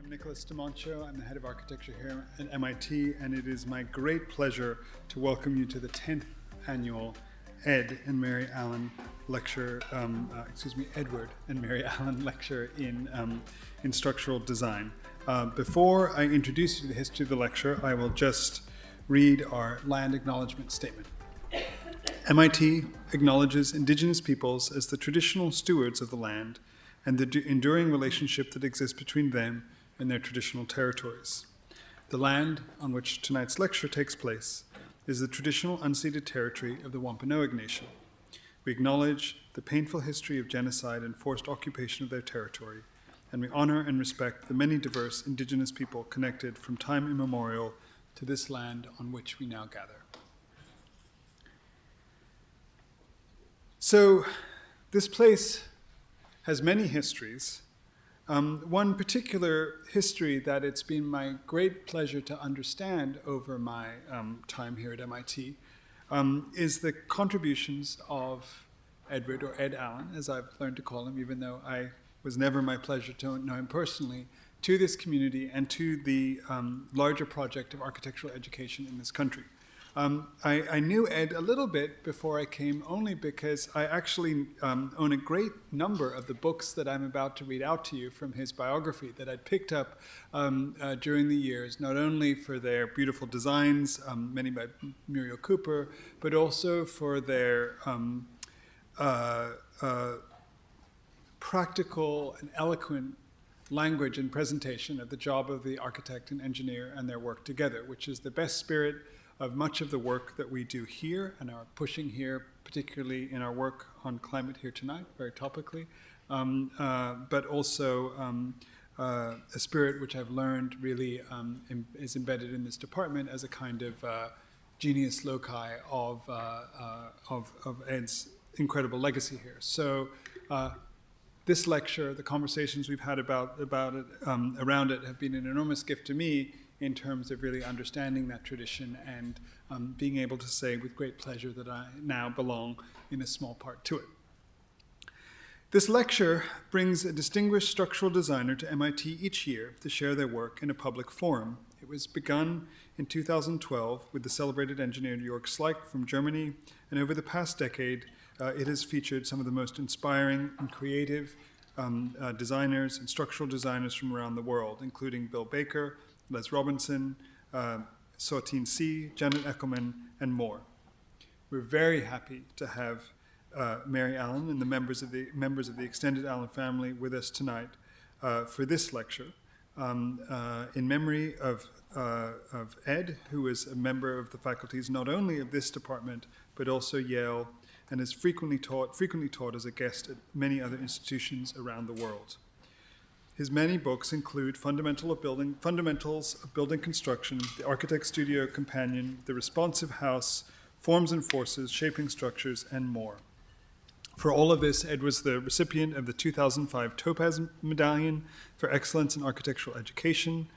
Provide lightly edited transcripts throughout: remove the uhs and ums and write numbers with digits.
I'm Nicholas DiMancio. I'm the head of architecture here at MIT, and it is my great pleasure to welcome you to the 10th annual Ed and Mary Allen lecture, Edward and Mary Allen lecture in structural design. Before I introduce you to the history of the lecture, I will just read our land acknowledgement statement. MIT acknowledges indigenous peoples as the traditional stewards of the land and the enduring relationship that exists between them and their traditional territories. The land on which tonight's lecture takes place is the traditional unceded territory of the Wampanoag Nation. We acknowledge the painful history of genocide and forced occupation of their territory, and we honor and respect the many diverse indigenous people connected from time immemorial to this land on which we now gather. So, this place has many histories. One particular history that it's been my great pleasure to understand over my time here at MIT is the contributions of Edward, or Ed Allen, as I've learned to call him, even though I was never my pleasure to know him personally, to this community and to the larger project of architectural education in this country. I knew Ed a little bit before I came, only because I actually own a great number of the books that I'm about to read out to you from his biography that I'd picked up during the years, not only for their beautiful designs, many by Muriel Cooper, but also for their practical and eloquent language and presentation of the job of the architect and engineer and their work together, which is the best spirit of much of the work that we do here and are pushing here, particularly in our work on climate here tonight, very topically, but also a spirit which I've learned really is embedded in this department as a kind of genius loci of Ed's incredible legacy here. So this lecture, the conversations we've had about it, around it have been an enormous gift to me in terms of really understanding that tradition and being able to say with great pleasure that I now belong in a small part to it. This lecture brings a distinguished structural designer to MIT each year to share their work in a public forum. It was begun in 2012 with the celebrated engineer Jörg Schleich from Germany, and over the past decade, it has featured some of the most inspiring and creative designers and structural designers from around the world, including Bill Baker, Les Robinson, Sortine C., Janet Eckelman, and more. We're very happy to have Mary Allen and the members of the extended Allen family with us tonight for this lecture in memory of Ed, who is a member of the faculties not only of this department but also Yale, and is frequently taught as a guest at many other institutions around the world. His many books include Fundamentals of Building Construction, The Architect's Studio Companion, The Responsive House, Forms and Forces, Shaping Structures, and more. For all of this, Ed was the recipient of the 2005 Topaz Medallion for Excellence in Architectural Education,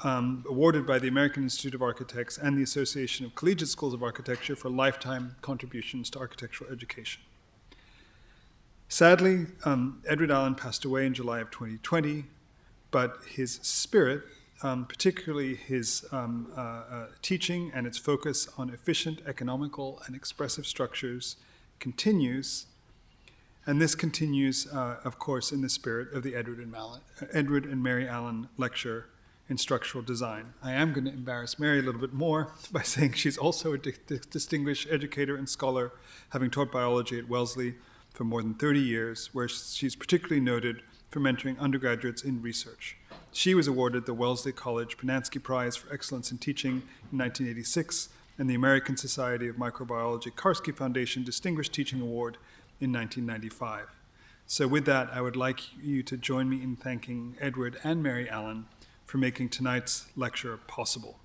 awarded by the American Institute of Architects and the Association of Collegiate Schools of Architecture for lifetime contributions to architectural education. Sadly, Edward Allen passed away in July of 2020, but his spirit, particularly his teaching and its focus on efficient, economical, and expressive structures, continues. And this continues, of course, in the spirit of the Edward and Mary Allen lecture in structural design. I am going to embarrass Mary a little bit more by saying she's also a distinguished educator and scholar, having taught biology at Wellesley for more than 30 years, where she's particularly noted for mentoring undergraduates in research. She was awarded the Wellesley College Pinansky Prize for Excellence in Teaching in 1986 and the American Society of Microbiology Karski Foundation Distinguished Teaching Award in 1995. So with that, I would like you to join me in thanking Edward and Mary Allen for making tonight's lecture possible.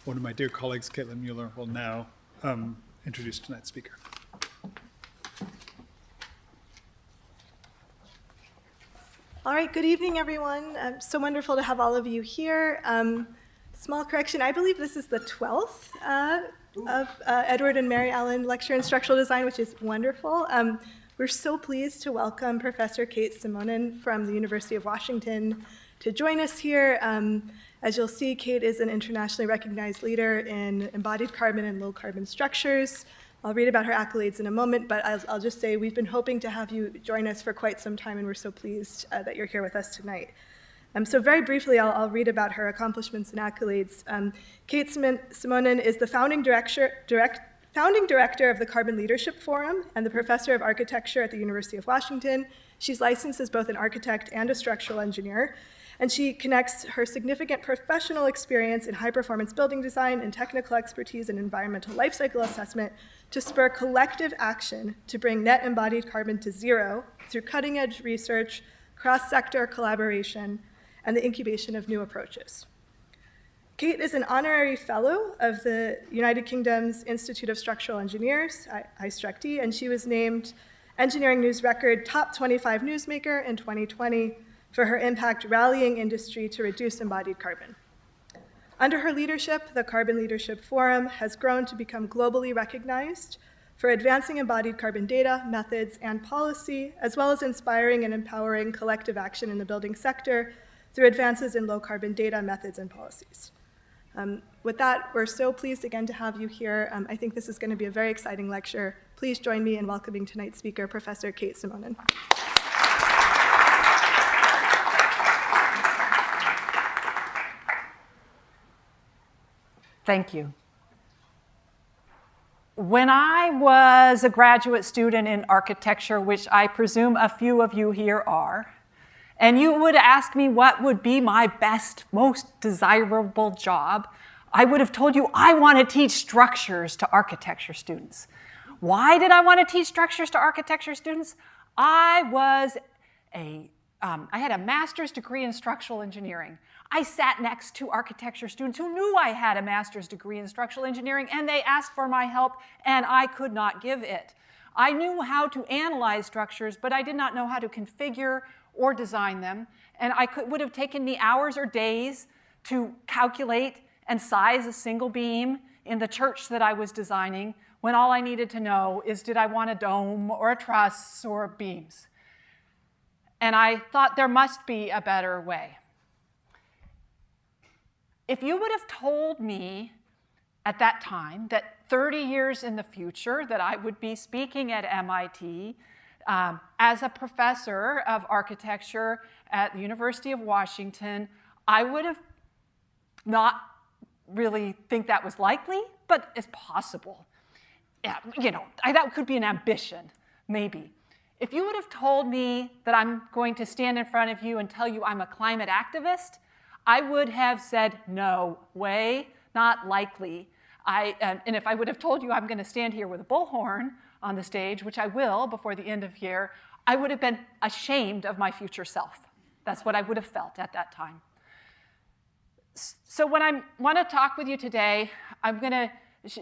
One of my dear colleagues, Caitlin Mueller, will now introduce tonight's speaker. All right, good evening, everyone. So wonderful to have all of you here. Small correction, I believe this is the 12th of Edward and Mary Allen Lecture in Structural Design, which is wonderful. We're so pleased to welcome Professor Kate Simonen from the University of Washington to join us here. As you'll see, Kate is an internationally recognized leader in embodied carbon and low carbon structures. I'll read about her accolades in a moment, but I'll just say we've been hoping to have you join us for quite some time, and we're so pleased that you're here with us tonight. So very briefly, I'll read about her accomplishments and accolades. Kate Simonen is the founding director of the Carbon Leadership Forum and the professor of architecture at the University of Washington. She's licensed as both an architect and a structural engineer, and she connects her significant professional experience in high-performance building design and technical expertise in environmental life cycle assessment to spur collective action to bring net embodied carbon to zero through cutting-edge research, cross-sector collaboration, and the incubation of new approaches. Kate is an honorary fellow of the United Kingdom's Institute of Structural Engineers, IStructE, and she was named Engineering News Record Top 25 Newsmaker in 2020 for her impact rallying industry to reduce embodied carbon. Under her leadership, the Carbon Leadership Forum has grown to become globally recognized for advancing embodied carbon data, methods, and policy, as well as inspiring and empowering collective action in the building sector through advances in low-carbon data, methods, and policies. With that, we're so pleased again to have you here. I think this is going to be a very exciting lecture. Please join me in welcoming tonight's speaker, Professor Kate Simonen. Thank you. When I was a graduate student in architecture, which I presume a few of you here are, and you would ask me what would be my best, most desirable job, I would have told you I want to teach structures to architecture students. Why did I want to teach structures to architecture students? I had a master's degree in structural engineering. I sat next to architecture students who knew I had a master's degree in structural engineering, and they asked for my help, and I could not give it. I knew how to analyze structures, but I did not know how to configure or design them, and would have taken me hours or days to calculate and size a single beam in the church that I was designing, when all I needed to know is, did I want a dome or a truss or beams? And I thought there must be a better way. If you would have told me at that time that 30 years in the future that I would be speaking at MIT as a professor of architecture at the University of Washington, I would have not really think that was likely, but it's possible. Yeah, that could be an ambition, maybe. If you would have told me that I'm going to stand in front of you and tell you I'm a climate activist, I would have said, no way, not likely. And if I would have told you I'm going to stand here with a bullhorn on the stage, which I will before the end of the year, I would have been ashamed of my future self. That's what I would have felt at that time. So when I want to talk with you today, I'm going to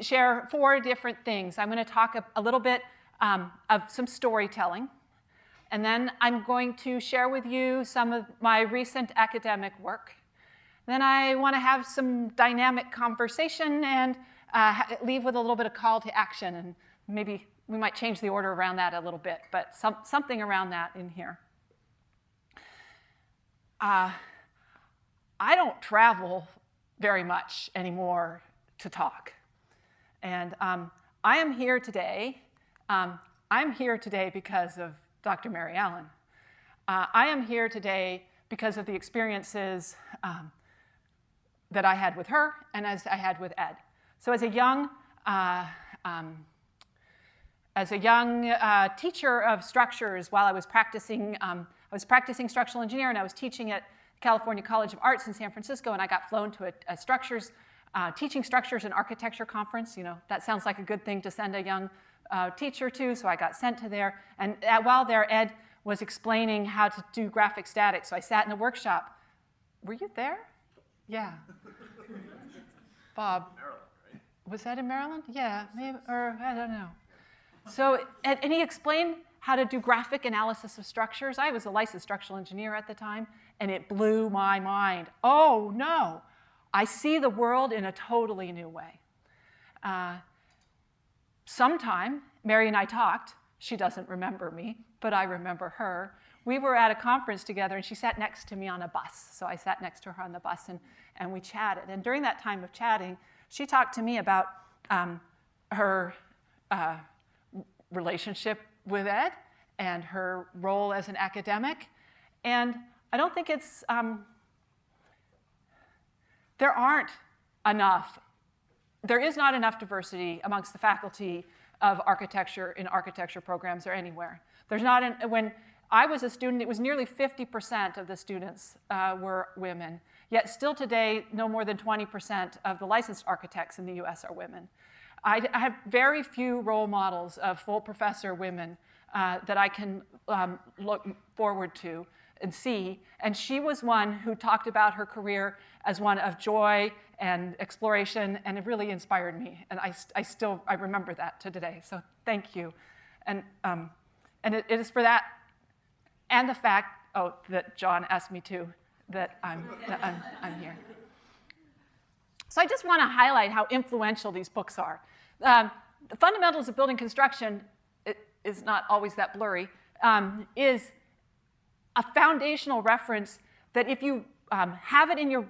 share 4 different things. I'm going to talk a little bit of some storytelling, and then I'm going to share with you some of my recent academic work. Then I want to have some dynamic conversation and leave with a little bit of call to action, and maybe we might change the order around that a little bit, but something around that in here. I don't travel very much anymore to talk. And I am here today. I'm here today because of Dr. Mary Allen. I am here today because of the experiences that I had with her and as I had with Ed. So as a young teacher of structures, while I was practicing structural engineering, and I was teaching at California College of Arts in San Francisco, and I got flown to a teaching structures and architecture conference. That sounds like a good thing to send a young teacher to, so I got sent to there. And while there, Ed was explaining how to do graphic statics, so I sat in a workshop. Were you there? Yeah. Bob. Maryland, right? Was that in Maryland? Yeah, maybe, or I don't know. So, and he explained how to do graphic analysis of structures. I was a licensed structural engineer at the time, and it blew my mind. Oh, no. I see the world in a totally new way. sometime, Mary and I talked. She doesn't remember me, but I remember her. We were at a conference together, and she sat next to me on a bus. So I sat next to her on the bus, and we chatted. And during that time of chatting, she talked to me about her relationship with Ed and her role as an academic. And I don't think it's, there is not enough diversity amongst the faculty of architecture in architecture programs or anywhere. There's not, when I was a student, it was nearly 50% of the students were women. Yet still today, no more than 20% of the licensed architects in the US are women. I have very few role models of full professor women that I can look forward to and see. And she was one who talked about her career as one of joy and exploration, and it really inspired me. And I remember that to today. So thank you. And it is for that and the fact, that John asked me to, that I'm here. So I just want to highlight how influential these books are. The Fundamentals of Building Construction, it is not always that blurry, is a foundational reference that if you have it in your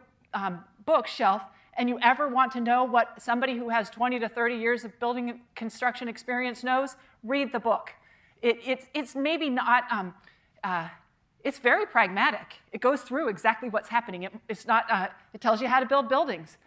bookshelf and you ever want to know what somebody who has 20 to 30 years of building construction experience knows, read the book. It's maybe not, it's very pragmatic. It goes through exactly what's happening. It tells you how to build buildings.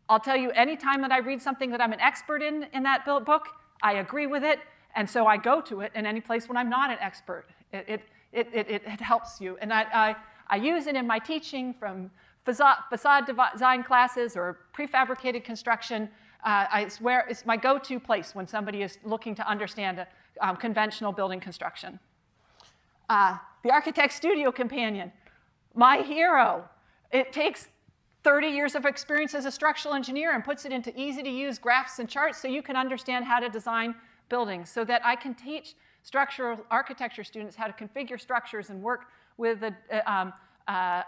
I'll tell you, anytime that I read something that I'm an expert in that book, I agree with it, and so I go to it in any place when I'm not an expert. It helps you. And I use it in my teaching, from facade design classes or prefabricated construction. I swear it's my go-to place when somebody is looking to understand conventional building construction. The Architect Studio Companion, my hero. It takes 30 years of experience as a structural engineer and puts it into easy-to-use graphs and charts so you can understand how to design buildings, so that I can teach structural architecture students how to configure structures and work with the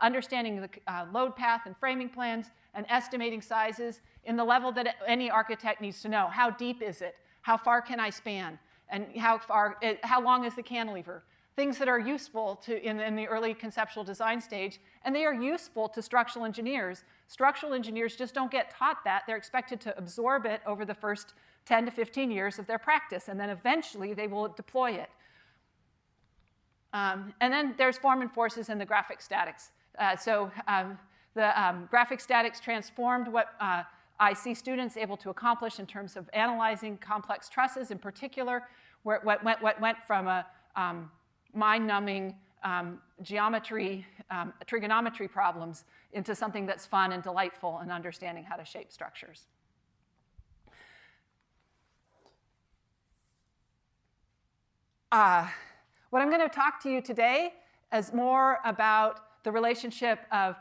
understanding the load path and framing plans and estimating sizes in the level that any architect needs to know. How deep is it? How far can I span? And how long is the cantilever? Things that are useful in the early conceptual design stage, and they are useful to structural engineers. Structural engineers just don't get taught that. They're expected to absorb it over the first 10 to 15 years of their practice, and then eventually they will deploy it. And then there's form and forces and the graphic statics. The graphic statics transformed what I see students able to accomplish in terms of analyzing complex trusses in particular, where what went from a mind-numbing geometry, trigonometry problems into something that's fun and delightful and understanding how to shape structures. What I'm going to talk to you today is more about the relationship of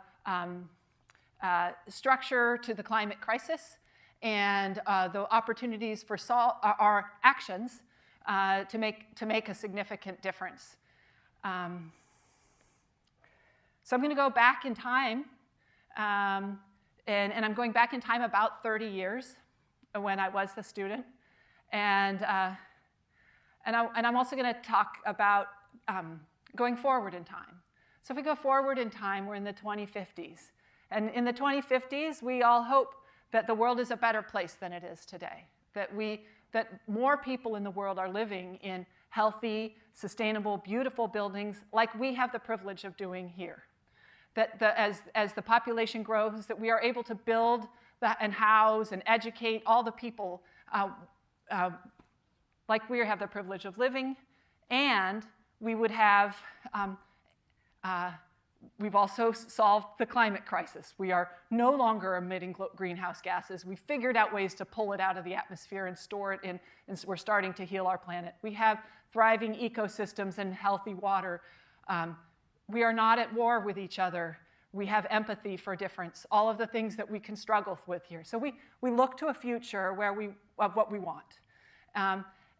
structure to the climate crisis and the opportunities for our actions to make a significant difference. So I'm going to go back in time, and I'm going back in time about 30 years when I was the student, and I'm also going to talk about going forward in time. So if we go forward in time, we're in the 2050s. And in the 2050s, we all hope that the world is a better place than it is today, that more people in the world are living in healthy, sustainable, beautiful buildings like we have the privilege of doing here. That as the population grows, that we are able to build and house and educate all the people like we have the privilege of living, and we would have, we've also solved the climate crisis. We are no longer emitting greenhouse gases. We figured out ways to pull it out of the atmosphere and store it in, and we're starting to heal our planet. We have thriving ecosystems and healthy water. We are not at war with each other. We have empathy for difference, all of the things that we can struggle with here. So we look to a future where of what we want.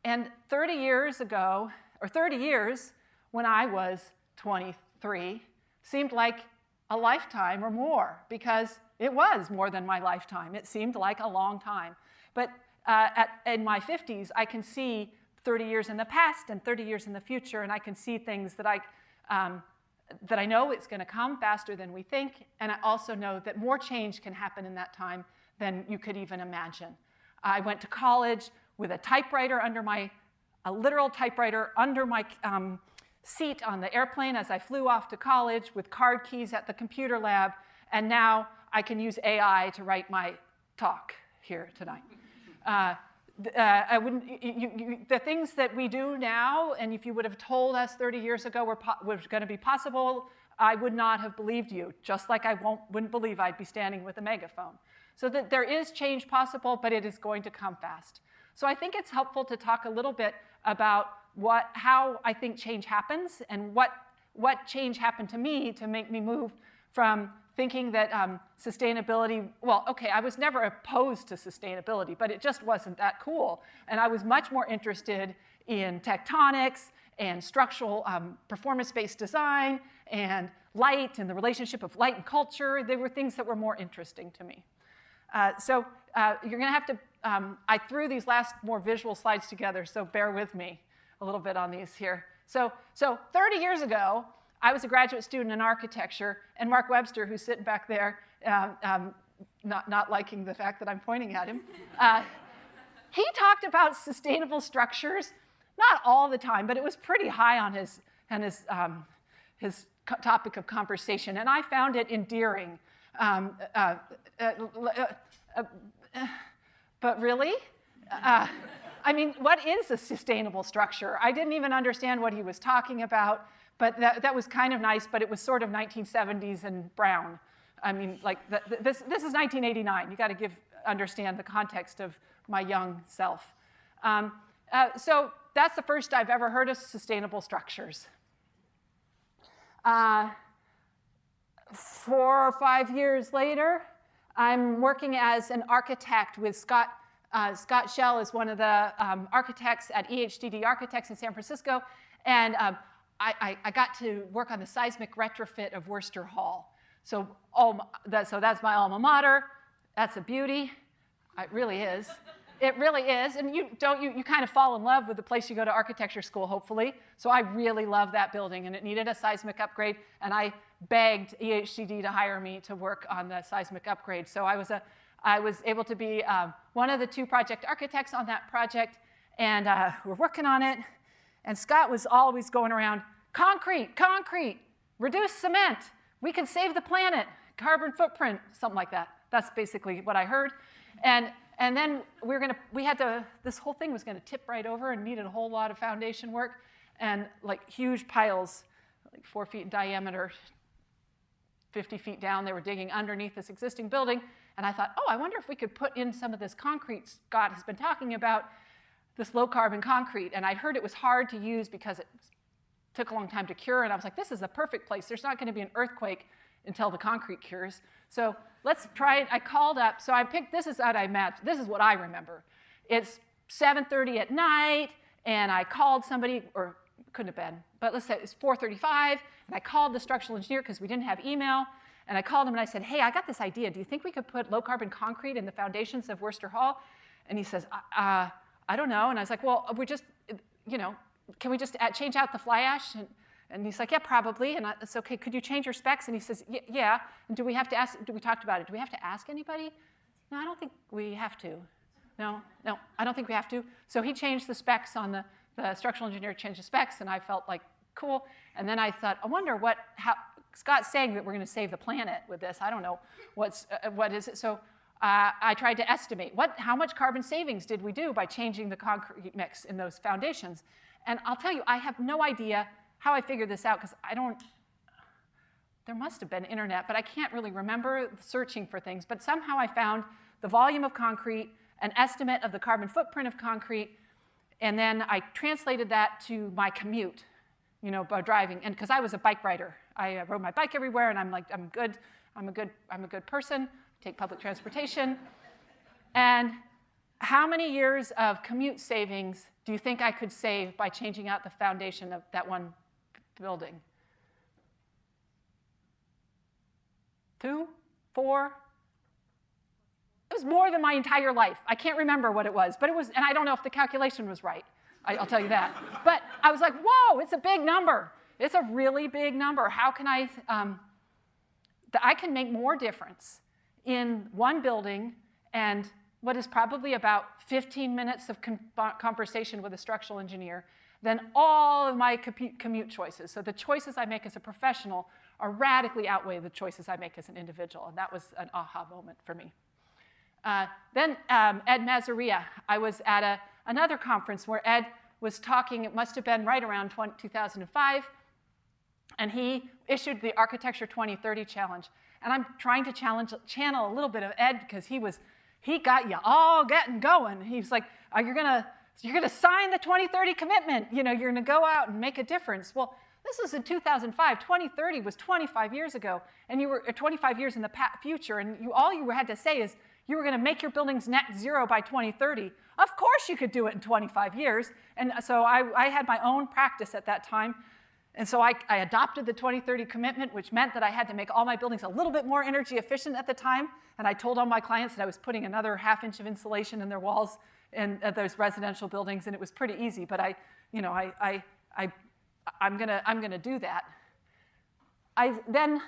And 30 years ago, or 30 years when I was 23, seemed like a lifetime or more, because it was more than my lifetime. It seemed like a long time. But in my 50s, I can see 30 years in the past and 30 years in the future, and I can see things that I know it's going to come faster than we think, and I also know that more change can happen in that time than you could even imagine. I went to college with a typewriter a literal typewriter under my seat on the airplane as I flew off to college, with card keys at the computer lab, and now I can use AI to write my talk here tonight. The things that we do now, and if you would have told us 30 years ago were going to be possible, I would not have believed you, just like I wouldn't believe I'd be standing with a megaphone. So that there is change possible, but it is going to come fast. So I think it's helpful to talk a little bit about how I think change happens, and what change happened to me to make me move from thinking that sustainability, well, okay, I was never opposed to sustainability, but it just wasn't that cool. And I was much more interested in tectonics and structural performance-based design and light and the relationship of light and culture. They were things that were more interesting to me. So you're going to have to, I threw these last more visual slides together, so bear with me a little bit on these here. So 30 years ago, I was a graduate student in architecture, and Mark Webster, who's sitting back there, not liking the fact that I'm pointing at him, he talked about sustainable structures, not all the time, but it was pretty high on his topic of conversation, and I found it endearing. But really? I mean, what is a sustainable structure? I didn't even understand what he was talking about, but that was kind of nice, but it was sort of 1970s and brown. I mean, like, this is 1989. You got to understand the context of my young self. So that's the first I've ever heard of sustainable structures. 4 or 5 years later, I'm working as an architect with Scott Schell is one of the architects at EHDD Architects in San Francisco, and I got to work on the seismic retrofit of Worcester Hall. So that's my alma mater. That's a beauty. It really is. It really is. And you kind of fall in love with the place you go to architecture school, hopefully. So I really love that building, and it needed a seismic upgrade, and I begged EHCD to hire me to work on the seismic upgrade. So I was able to be one of the 2 project architects on that project, and we're working on it. And Scott was always going around, concrete, reduce cement, we can save the planet, carbon footprint, something like that. That's basically what I heard. And then this whole thing was going to tip right over and needed a whole lot of foundation work, and like huge piles, like 4 feet in diameter, 50 feet down. They were digging underneath this existing building. And I thought, oh, I wonder if we could put in some of this concrete Scott has been talking about, this low-carbon concrete. And I'd heard it was hard to use because it took a long time to cure. And I was like, this is a perfect place. There's not going to be an earthquake until the concrete cures. So let's try it. I called up. So I picked, this is what I remember. It's 7:30 at night, and I called somebody, or couldn't have been, but let's say it's 4:35, and I called the structural engineer because we didn't have email. And I called him and I said, hey, I got this idea. Do you think we could put low-carbon concrete in the foundations of Worcester Hall? And he says, I don't know. And I was like, well, can we just change out the fly ash? And he's like, yeah, probably. And it's okay. Could you change your specs? And he says, yeah. And do we have to ask? We talked about it. Do we have to ask anybody? No, I don't think we have to. No, I don't think we have to. So he changed the specs on the structural engineer changed the specs, and I felt like, cool. And then I thought, I wonder how Scott's saying that we're going to save the planet with this. I don't know what is it. So I tried to estimate how much carbon savings did we do by changing the concrete mix in those foundations. And I'll tell you, I have no idea how I figured this out, because there must have been internet, but I can't really remember searching for things. But somehow I found the volume of concrete, an estimate of the carbon footprint of concrete, and then I translated that to my commute, by driving. And because I was a bike rider, I rode my bike everywhere, and I'm a good person, take public transportation. And how many years of commute savings do you think I could save by changing out the foundation of that one building? 2, 4, was more than my entire life. I can't remember what it was, but it was, and I don't know if the calculation was right. I'll tell you that. But I was like, whoa, it's a big number. It's a really big number. How can I can make more difference in one building and what is probably about 15 minutes of conversation with a structural engineer than all of my commute choices. So the choices I make as a professional are radically outweigh the choices I make as an individual. And that was an aha moment for me. Then Ed Mazaria. I was at another conference where Ed was talking, it must have been right around 2005, and he issued the Architecture 2030 Challenge. And I'm trying to channel a little bit of Ed because he got you all getting going. He was like, you're gonna sign the 2030 commitment. You know, you're gonna go out and make a difference. Well, this was in 2005. 2030 was 25 years ago, and you were 25 years in the future, and all you had to say is you were gonna make your buildings net zero by 2030. Of course you could do it in 25 years. And so I had my own practice at that time. And so I adopted the 2030 commitment, which meant that I had to make all my buildings a little bit more energy efficient at the time. And I told all my clients that I was putting another ½ inch of insulation in their walls in those residential buildings, and it was pretty easy. But I'm gonna do that. I then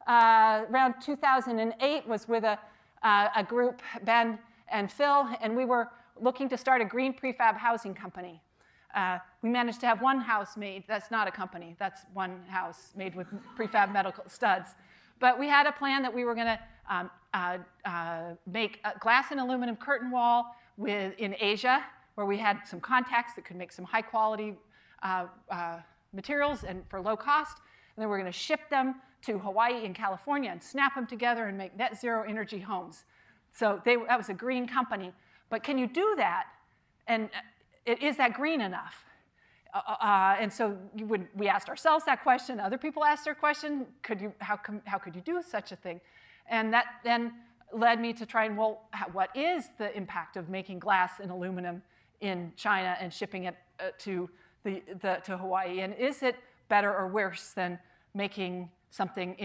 around 2008 was with a group, Ben and Phil, and we were looking to start a green prefab housing company. We managed to have one house made. That's not a company. That's one house made with prefab medical studs. But we had a plan that we were going to make a glass and aluminum curtain wall in Asia, where we had some contacts that could make some high-quality materials and for low cost. And then we're going to ship them to Hawaii and California and snap them together and make net zero energy homes. So that was a green company. But can you do that? And is that green enough? And so we asked ourselves that question. Other people asked their question. How could you do such a thing? And that then led me to try and, well, what is the impact of making glass and aluminum in China and shipping it to Hawaii? And is it better or worse than making something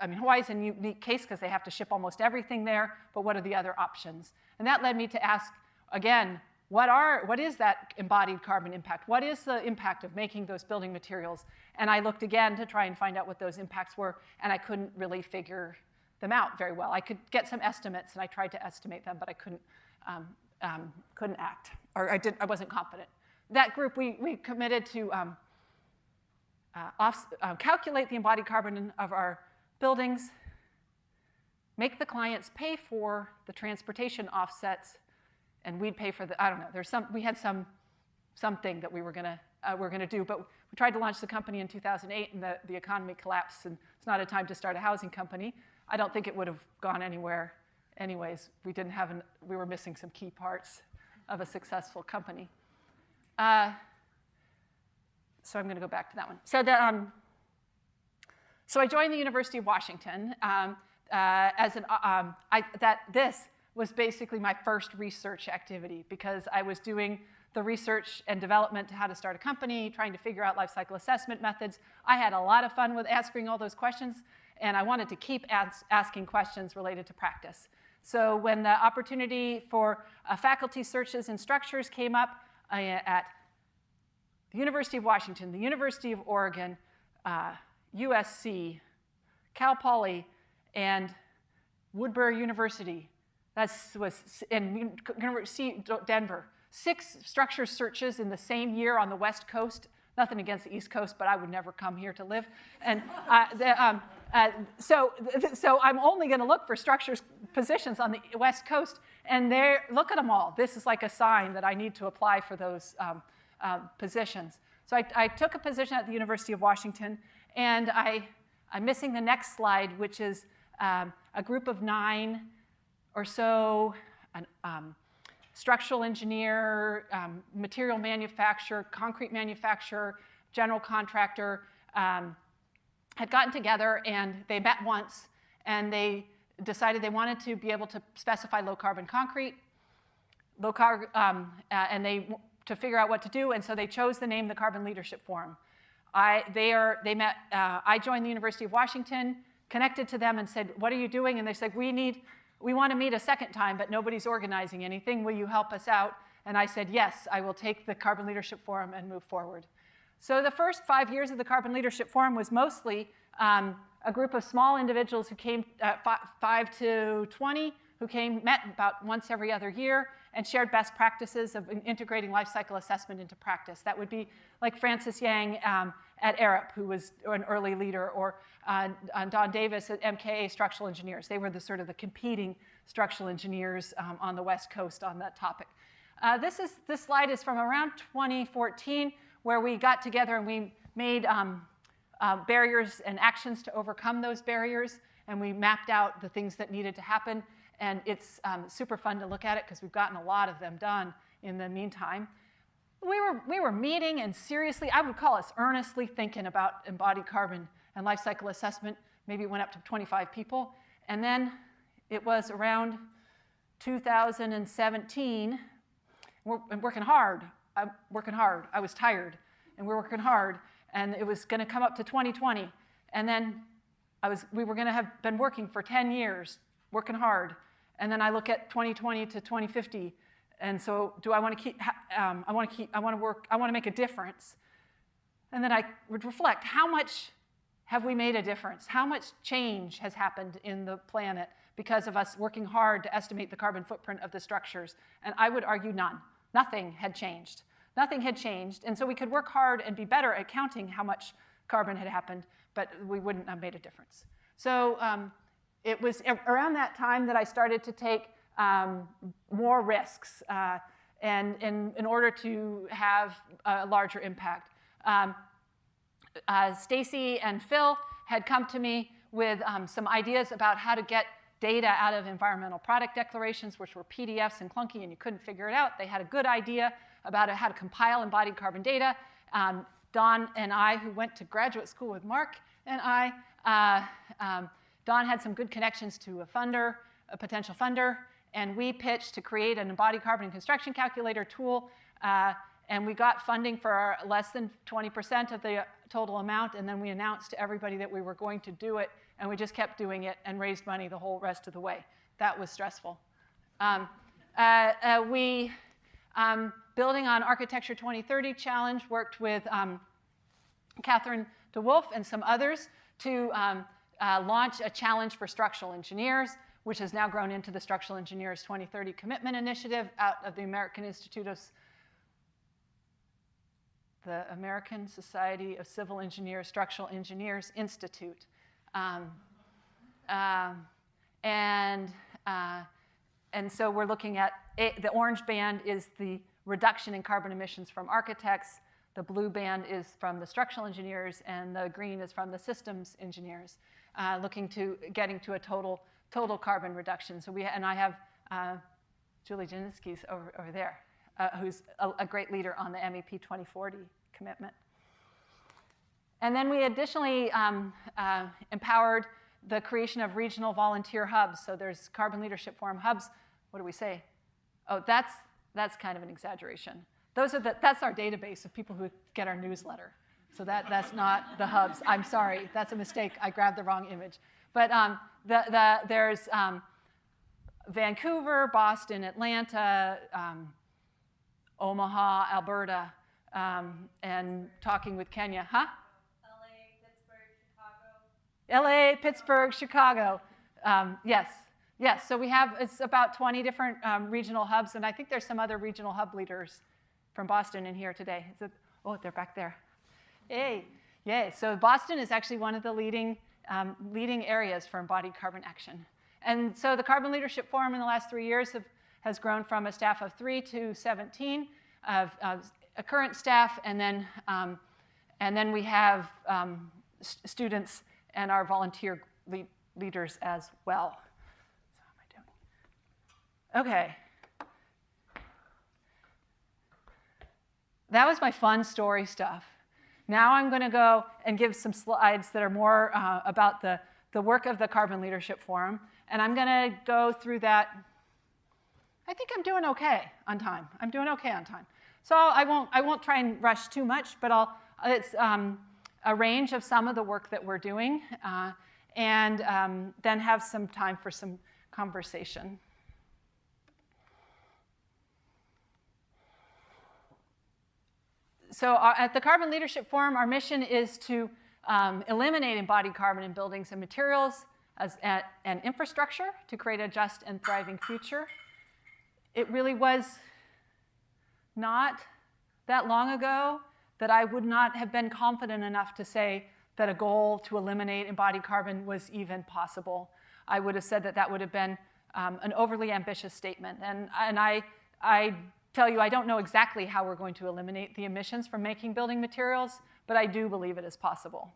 Hawaii's a unique case because they have to ship almost everything there, but what are the other options? And that led me to ask, again, what is that embodied carbon impact? What is the impact of making those building materials? And I looked again to try and find out what those impacts were, and I couldn't really figure them out very well. I could get some estimates, and I tried to estimate them, but I couldn't act, or I wasn't confident. That group, we committed to calculate the embodied carbon of our buildings, make the clients pay for the transportation offsets, and we'd pay for the, I don't know, we had something that we were gonna do, but we tried to launch the company in 2008, and the economy collapsed, and it's not a time to start a housing company. I don't think it would have gone anywhere anyways. We were missing some key parts of a successful company. So I'm gonna go back to that one. So I joined the University of Washington this was basically my first research activity because I was doing the research and development to how to start a company, trying to figure out life cycle assessment methods. I had a lot of fun with asking all those questions, and I wanted to keep asking questions related to practice. So when the opportunity for faculty searches in structures came up at the University of Washington, the University of Oregon, USC, Cal Poly, and Woodbury University. That was in University of Denver. 6 structure searches in the same year on the West Coast. Nothing against the East Coast, but I would never come here to live. And so I'm only going to look for structures positions on the West Coast. And look at them all. This is like a sign that I need to apply for those positions. So I took a position at the University of Washington, and I'm missing the next slide, which is a group of 9 or so, structural engineer, material manufacturer, concrete manufacturer, general contractor, had gotten together, and they met once, and they decided they wanted to be able to specify low carbon concrete, and to figure out what to do, and so they chose the name the Carbon Leadership Forum. I joined the University of Washington, connected to them and said, what are you doing? And they said, we need we want to meet a second time, but nobody's organizing anything. Will you help us out? And I said, yes, I will take the Carbon Leadership Forum and move forward. So the first 5 years of the Carbon Leadership Forum was mostly a group of small individuals who came, 5 to 20, who met about once every other year and shared best practices of integrating life cycle assessment into practice. That would be like Francis Yang at Arup, who was an early leader, or Don Davis at MKA Structural Engineers. They were the sort of the competing structural engineers on the West Coast on that topic. This slide is from around 2014, where we got together and we made barriers and actions to overcome those barriers, and we mapped out the things that needed to happen. And it's super fun to look at it because we've gotten a lot of them done in the meantime. We were meeting and seriously, I would call us earnestly thinking about embodied carbon and life cycle assessment. Maybe it went up to 25 people. And then it was around 2017. We're working hard. I'm working hard. I was tired, and we're working hard. And it was going to come up to 2020. And then we were going to have been working for 10 years, working hard. And then I look at 2020 to 2050. And so do I want to keep, I want to work, I want to make a difference. And then I would reflect, how much have we made a difference? How much change has happened in the planet because of us working hard to estimate the carbon footprint of the structures? And I would argue none. Nothing had changed. Nothing had changed. And so we could work hard and be better at counting how much carbon had happened, but we wouldn't have made a difference. So it was around that time that I started to take more risks and in order to have a larger impact. Stacy and Phil had come to me with some ideas about how to get data out of environmental product declarations, which were PDFs and clunky, and you couldn't figure it out. They had a good idea about how to compile embodied carbon data. Don and I, who went to graduate school with Mark and I, Don had some good connections to a potential funder, and we pitched to create an embodied carbon construction calculator tool, and we got funding for less than 20% of the total amount, and then we announced to everybody that we were going to do it, and we just kept doing it and raised money the whole rest of the way. That was stressful. Building on Architecture 2030 Challenge, worked with Catherine DeWolf and some others to launch a challenge for structural engineers, which has now grown into the Structural Engineers 2030 Commitment Initiative out of the American Society of Civil Engineers, Structural Engineers Institute. And so we're looking at, the orange band is the reduction in carbon emissions from architects, the blue band is from the structural engineers, and the green is from the systems engineers, looking to getting to a total carbon reduction. So and I have Julie Janinski's over there, who's a great leader on the MEP 2040 commitment. And then we additionally empowered the creation of regional volunteer hubs. So there's Carbon Leadership Forum hubs. What do we say? Oh, that's kind of an exaggeration. That's our database of people who get our newsletter. So that's not the hubs. I'm sorry, that's a mistake. I grabbed the wrong image. But there's Vancouver, Boston, Atlanta, Omaha, Alberta, and talking with Kenya. Huh? LA, Pittsburgh, Chicago. Yes, so it's about 20 different regional hubs, and I think there's some other regional hub leaders from Boston in here today. They're back there. Yay. So Boston is actually one of the leading areas for embodied carbon action. And so the Carbon Leadership Forum in the last 3 years has grown from a staff of 3 to 17 of a current staff, and then we have students and our volunteer leaders as well. So how am I doing? Okay. That was my fun story stuff. Now I'm going to go and give some slides that are more about the work of the Carbon Leadership Forum, and I'm going to go through that. I think I'm doing okay on time. I'm doing okay on time. So I won't try and rush too much, but it's a range of some of the work that we're doing, and then have some time for some conversation. So at the Carbon Leadership Forum, our mission is to eliminate embodied carbon in buildings and materials as an infrastructure to create a just and thriving future. It really was not that long ago that I would not have been confident enough to say that a goal to eliminate embodied carbon was even possible. I would have said that that would have been an overly ambitious statement. And I tell you, I don't know exactly how we're going to eliminate the emissions from making building materials, but I do believe it is possible.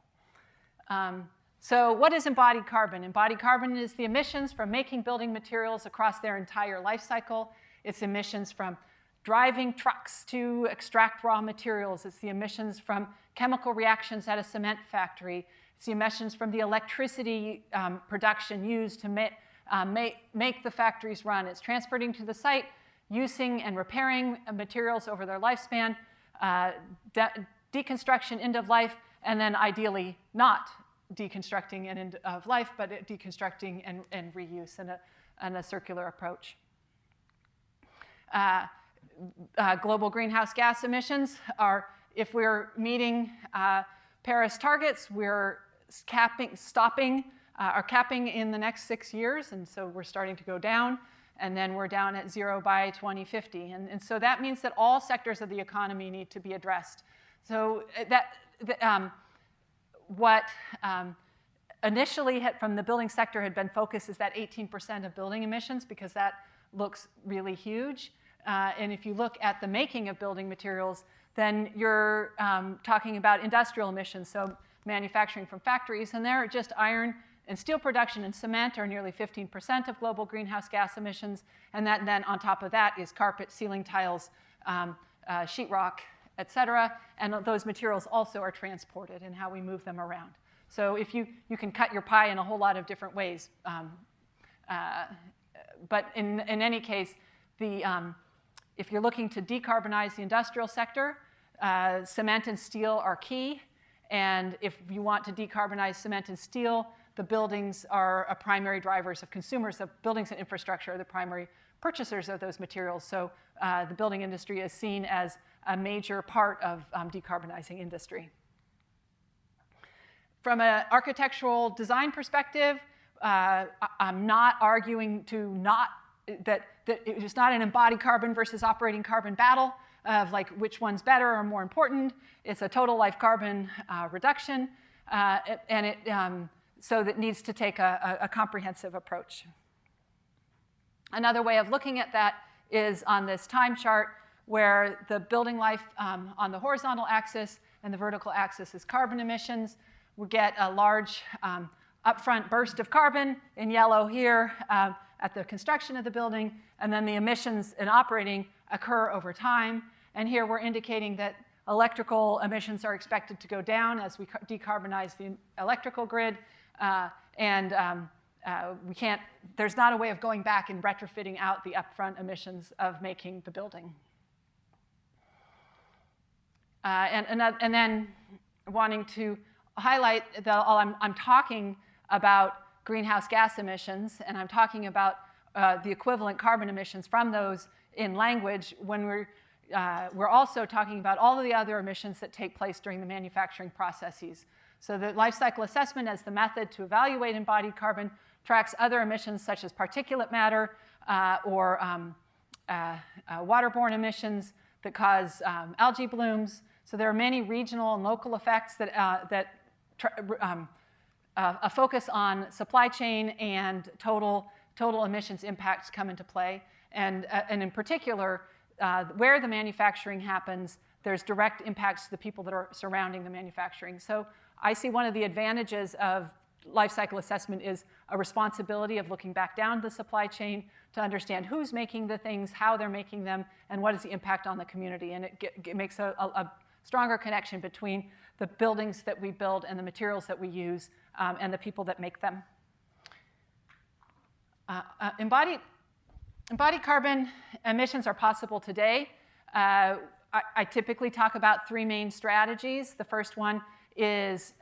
So what is embodied carbon? Embodied carbon is the emissions from making building materials across their entire life cycle. It's emissions from driving trucks to extract raw materials. It's the emissions from chemical reactions at a cement factory. It's the emissions from the electricity production used to make the factories run. It's transporting to the site, using and repairing materials over their lifespan, deconstruction, end of life, and then ideally not deconstructing and end of life, but deconstructing and reuse in a circular approach. Global greenhouse gas emissions are, if we're meeting Paris targets, we're capping in the next 6 years, and so we're starting to go down, and then we're down at 0 by 2050. And so that means that all sectors of the economy need to be addressed. So what initially from the building sector had been focused is that 18% of building emissions, because that looks really huge. And if you look at the making of building materials, then you're talking about industrial emissions, so manufacturing from factories. And there, just iron and steel production and cement are nearly 15% of global greenhouse gas emissions. And then on top of that is carpet, ceiling tiles, sheetrock, et cetera. And those materials also are transported in how we move them around. So if you can cut your pie in a whole lot of different ways. But in any case, if you're looking to decarbonize the industrial sector, cement and steel are key. And if you want to decarbonize cement and steel, the buildings are primary drivers of consumers of buildings and infrastructure are the primary purchasers of those materials. So the building industry is seen as a major part of decarbonizing industry. From an architectural design perspective, I'm not arguing that it's not an embodied carbon versus operating carbon battle of like which one's better or more important. It's a total life carbon reduction, so that needs to take a comprehensive approach. Another way of looking at that is on this time chart where the building life on the horizontal axis and the vertical axis is carbon emissions. We get a large upfront burst of carbon in yellow here at the construction of the building, and then the emissions in operating occur over time. And here we're indicating that electrical emissions are expected to go down as we decarbonize the electrical grid, there's not a way of going back and retrofitting out the upfront emissions of making the building. And then wanting to highlight that I'm talking about greenhouse gas emissions, and I'm talking about the equivalent carbon emissions from those in language when we're also talking about all of the other emissions that take place during the manufacturing processes. So the life cycle assessment as the method to evaluate embodied carbon tracks other emissions such as particulate matter or waterborne emissions that cause algae blooms. So there are many regional and local effects that a focus on supply chain and total emissions impacts come into play. And in particular, where the manufacturing happens, there's direct impacts to the people that are surrounding the manufacturing. So I see one of the advantages of life cycle assessment is a responsibility of looking back down the supply chain to understand who's making the things, how they're making them, and what is the impact on the community. And it makes a stronger connection between the buildings that we build and the materials that we use and the people that make them. Embodied carbon emissions are possible today. I typically talk about 3 main strategies. The first one is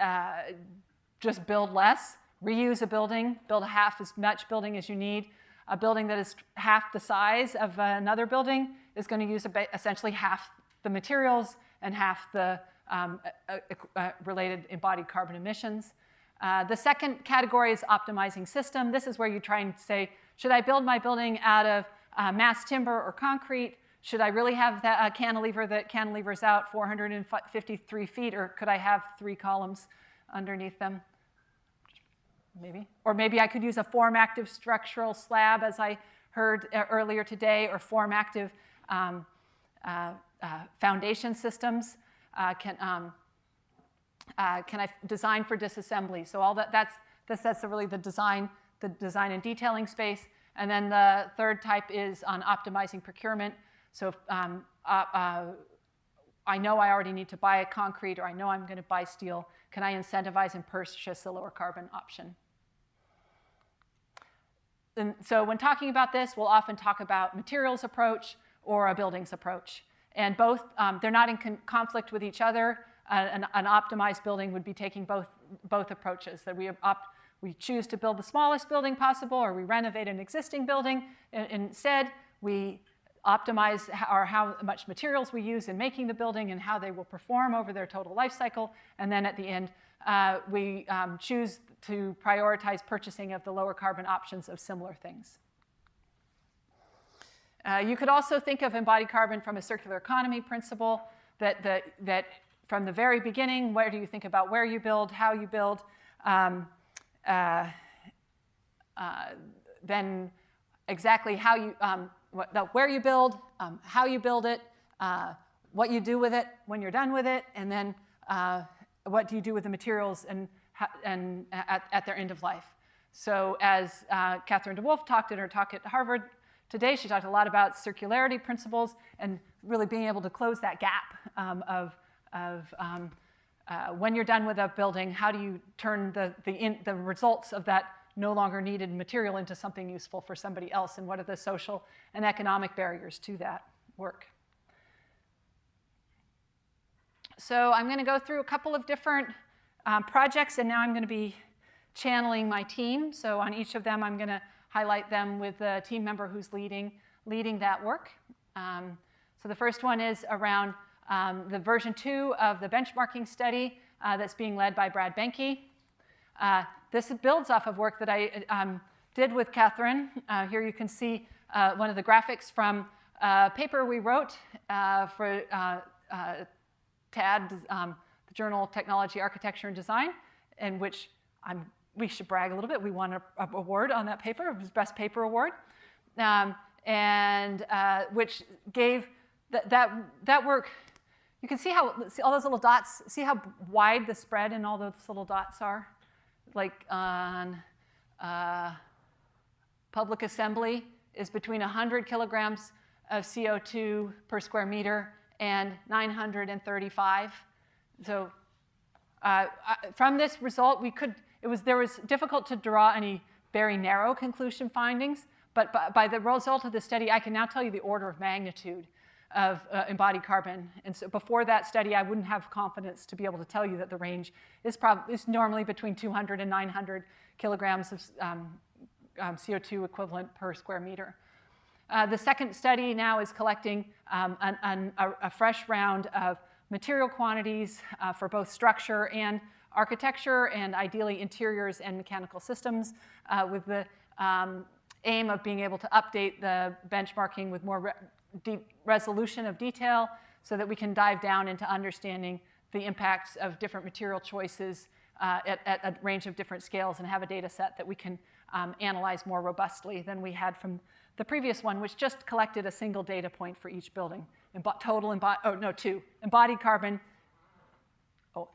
just build less, reuse a building, build half as much building as you need. a building that is half the size of another building is going to use essentially half the materials and half the related embodied carbon emissions. The second category is optimizing system. This is where you try and say, should I build my building out of mass timber or concrete? Should I really have that cantilever that cantilevers out 453 feet, or could I have 3 columns underneath them? Maybe. Or maybe I could use a form-active structural slab, as I heard earlier today, or form-active foundation systems. Can I design for disassembly? So all that's really the design and detailing space. And then the third type is on optimizing procurement. So I know I already need to buy a concrete, or I know I'm going to buy steel. Can I incentivize and purchase a lower carbon option? And so when talking about this, we'll often talk about materials approach or a buildings approach. And both, they're not in conflict with each other. An optimized building would be taking both approaches, that we choose to build the smallest building possible, or we renovate an existing building. Instead, we optimize how much materials we use in making the building and how they will perform over their total life cycle. And then at the end, we choose to prioritize purchasing of the lower carbon options of similar things. You could also think of embodied carbon from a circular economy principle, that from the very beginning, where do you think about where you build, how you build, then exactly how you, where you build, how you build it, what you do with it when you're done with it, and then what do you do with the materials and at their end of life. So as Catherine DeWolf talked in her talk at Harvard today, she talked a lot about circularity principles and really being able to close that gap of when you're done with a building, how do you turn the results of that no longer needed material into something useful for somebody else, and what are the social and economic barriers to that work? So I'm going to go through a couple of different projects, and now I'm going to be channeling my team. So on each of them, I'm going to highlight them with the team member who's leading that work. So the first one is around the version 2 of the benchmarking study that's being led by Brad Benke. This builds off of work that I did with Catherine. Here you can see one of the graphics from a paper we wrote for TAD, the Journal of Technology, Architecture, and Design, in which we should brag a little bit. We won an award on that paper. It was Best Paper Award, and which gave that work. You can see all those little dots. See how wide the spread in all those little dots are? Like on public assembly is between 100 kilograms of CO2 per square meter and 935. So from this result, there was difficult to draw any very narrow conclusion findings, but by the result of the study, I can now tell you the order of magnitude of embodied carbon. And so before that study, I wouldn't have confidence to be able to tell you that the range is normally between 200 and 900 kilograms of CO2 equivalent per square meter. The second study now is collecting a fresh round of material quantities for both structure and architecture, and ideally interiors and mechanical systems, with the aim of being able to update the benchmarking with more deep resolution of detail, so that we can dive down into understanding the impacts of different material choices at a range of different scales, and have a data set that we can analyze more robustly than we had from the previous one, which just collected a single data point for each building. Two. Embodied carbon,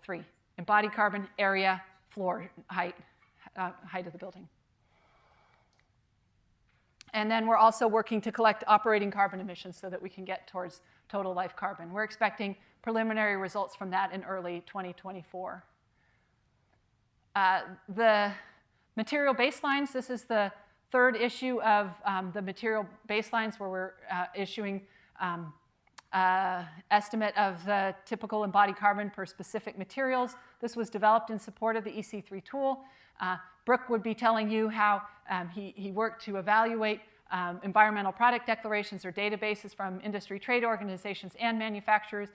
three. Embodied carbon, area, floor height, height of the building. And then we're also working to collect operating carbon emissions so that we can get towards total life carbon. We're expecting preliminary results from that in early 2024. The material baselines, this is the third issue of the material baselines, where we're issuing estimate of the typical embodied carbon per specific materials. This was developed in support of the EC3 tool. Brooke would be telling you how he worked to evaluate environmental product declarations or databases from industry trade organizations and manufacturers,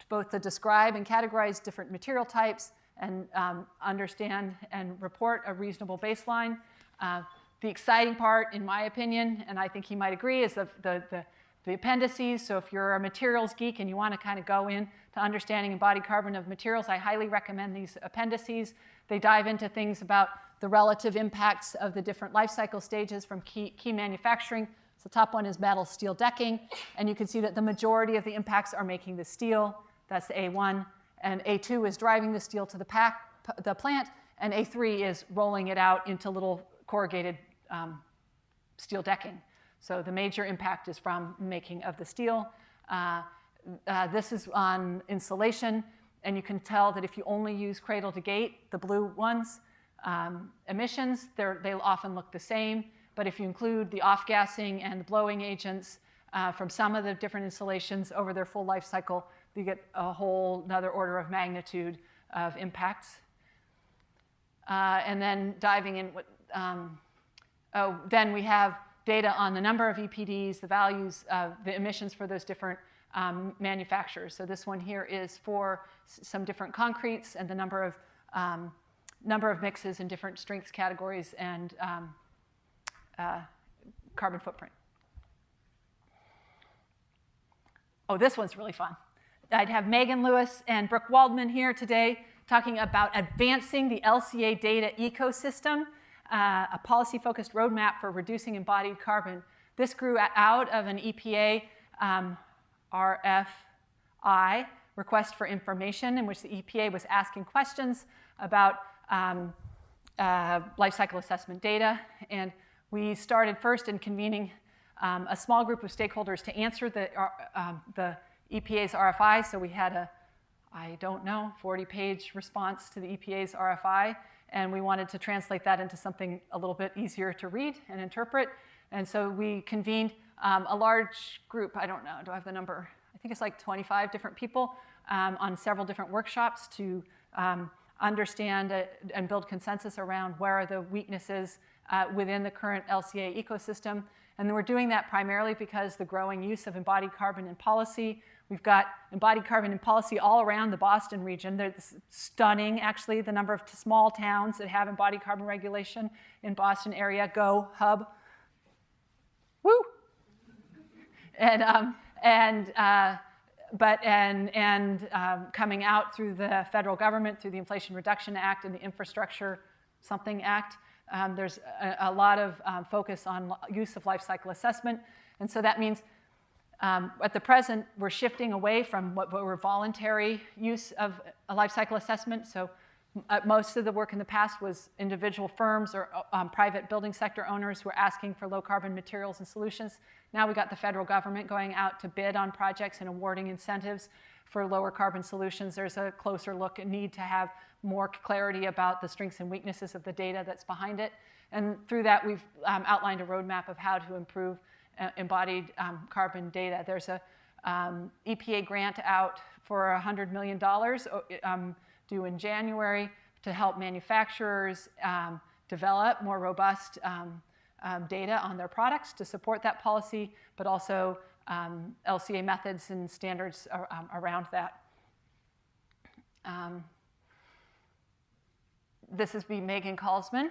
both to describe and categorize different material types and understand and report a reasonable baseline. The exciting part, in my opinion, and I think he might agree, is the appendices. So if you're a materials geek and you want to kind of go in to understanding embodied carbon of materials, I highly recommend these appendices. They dive into things about the relative impacts of the different life cycle stages from key manufacturing. So the top one is metal steel decking, and you can see that the majority of the impacts are making the steel. That's the A1, and A2 is driving the steel to the plant, and A3 is rolling it out into little corrugated steel decking. So the major impact is from making of the steel. This is on insulation, and you can tell that if you only use cradle to gate, the blue ones, emissions, they'll often look the same. But if you include the off-gassing and the blowing agents from some of the different installations over their full life cycle, you get a whole another order of magnitude of impacts. And then diving in, then we have data on the number of EPDs, the values of the emissions for those different manufacturers. So this one here is for some different concretes and the number of mixes in different strengths categories and carbon footprint. Oh, this one's really fun. I'd have Megan Lewis and Brooke Waldman here today talking about advancing the LCA data ecosystem, a policy-focused roadmap for reducing embodied carbon. This grew out of an EPA RFI, request for information, in which the EPA was asking questions about life cycle assessment data. And we started first in convening a small group of stakeholders to answer the EPA's RFI. So we had a, 40-page response to the EPA's RFI. And we wanted to translate that into something a little bit easier to read and interpret. And so we convened a large group, I don't know, do I have the number? I think it's like 25 different people on several different workshops to understand and build consensus around where are the weaknesses within the current LCA ecosystem. And we're doing that primarily because the growing use of embodied carbon in policy. We've got embodied carbon in policy all around the Boston region. It's stunning, actually, the number of small towns that have embodied carbon regulation in Boston area. Go Hub. Woo! Coming out through the federal government, through the Inflation Reduction Act and the Infrastructure Something Act, there's a lot of focus on use of life cycle assessment. And so that means at the present, we're shifting away from what were voluntary use of a life cycle assessment. So most of the work in the past was individual firms or private building sector owners who were asking for low carbon materials and solutions. Now we got the federal government going out to bid on projects and awarding incentives for lower carbon solutions. There's a closer look and need to have more clarity about the strengths and weaknesses of the data that's behind it. And through that, we've outlined a roadmap of how to improve embodied carbon data. There's a EPA grant out for $100 million due in January to help manufacturers develop more robust data on their products to support that policy, but also LCA methods and standards around that. This is Megan Kalsman.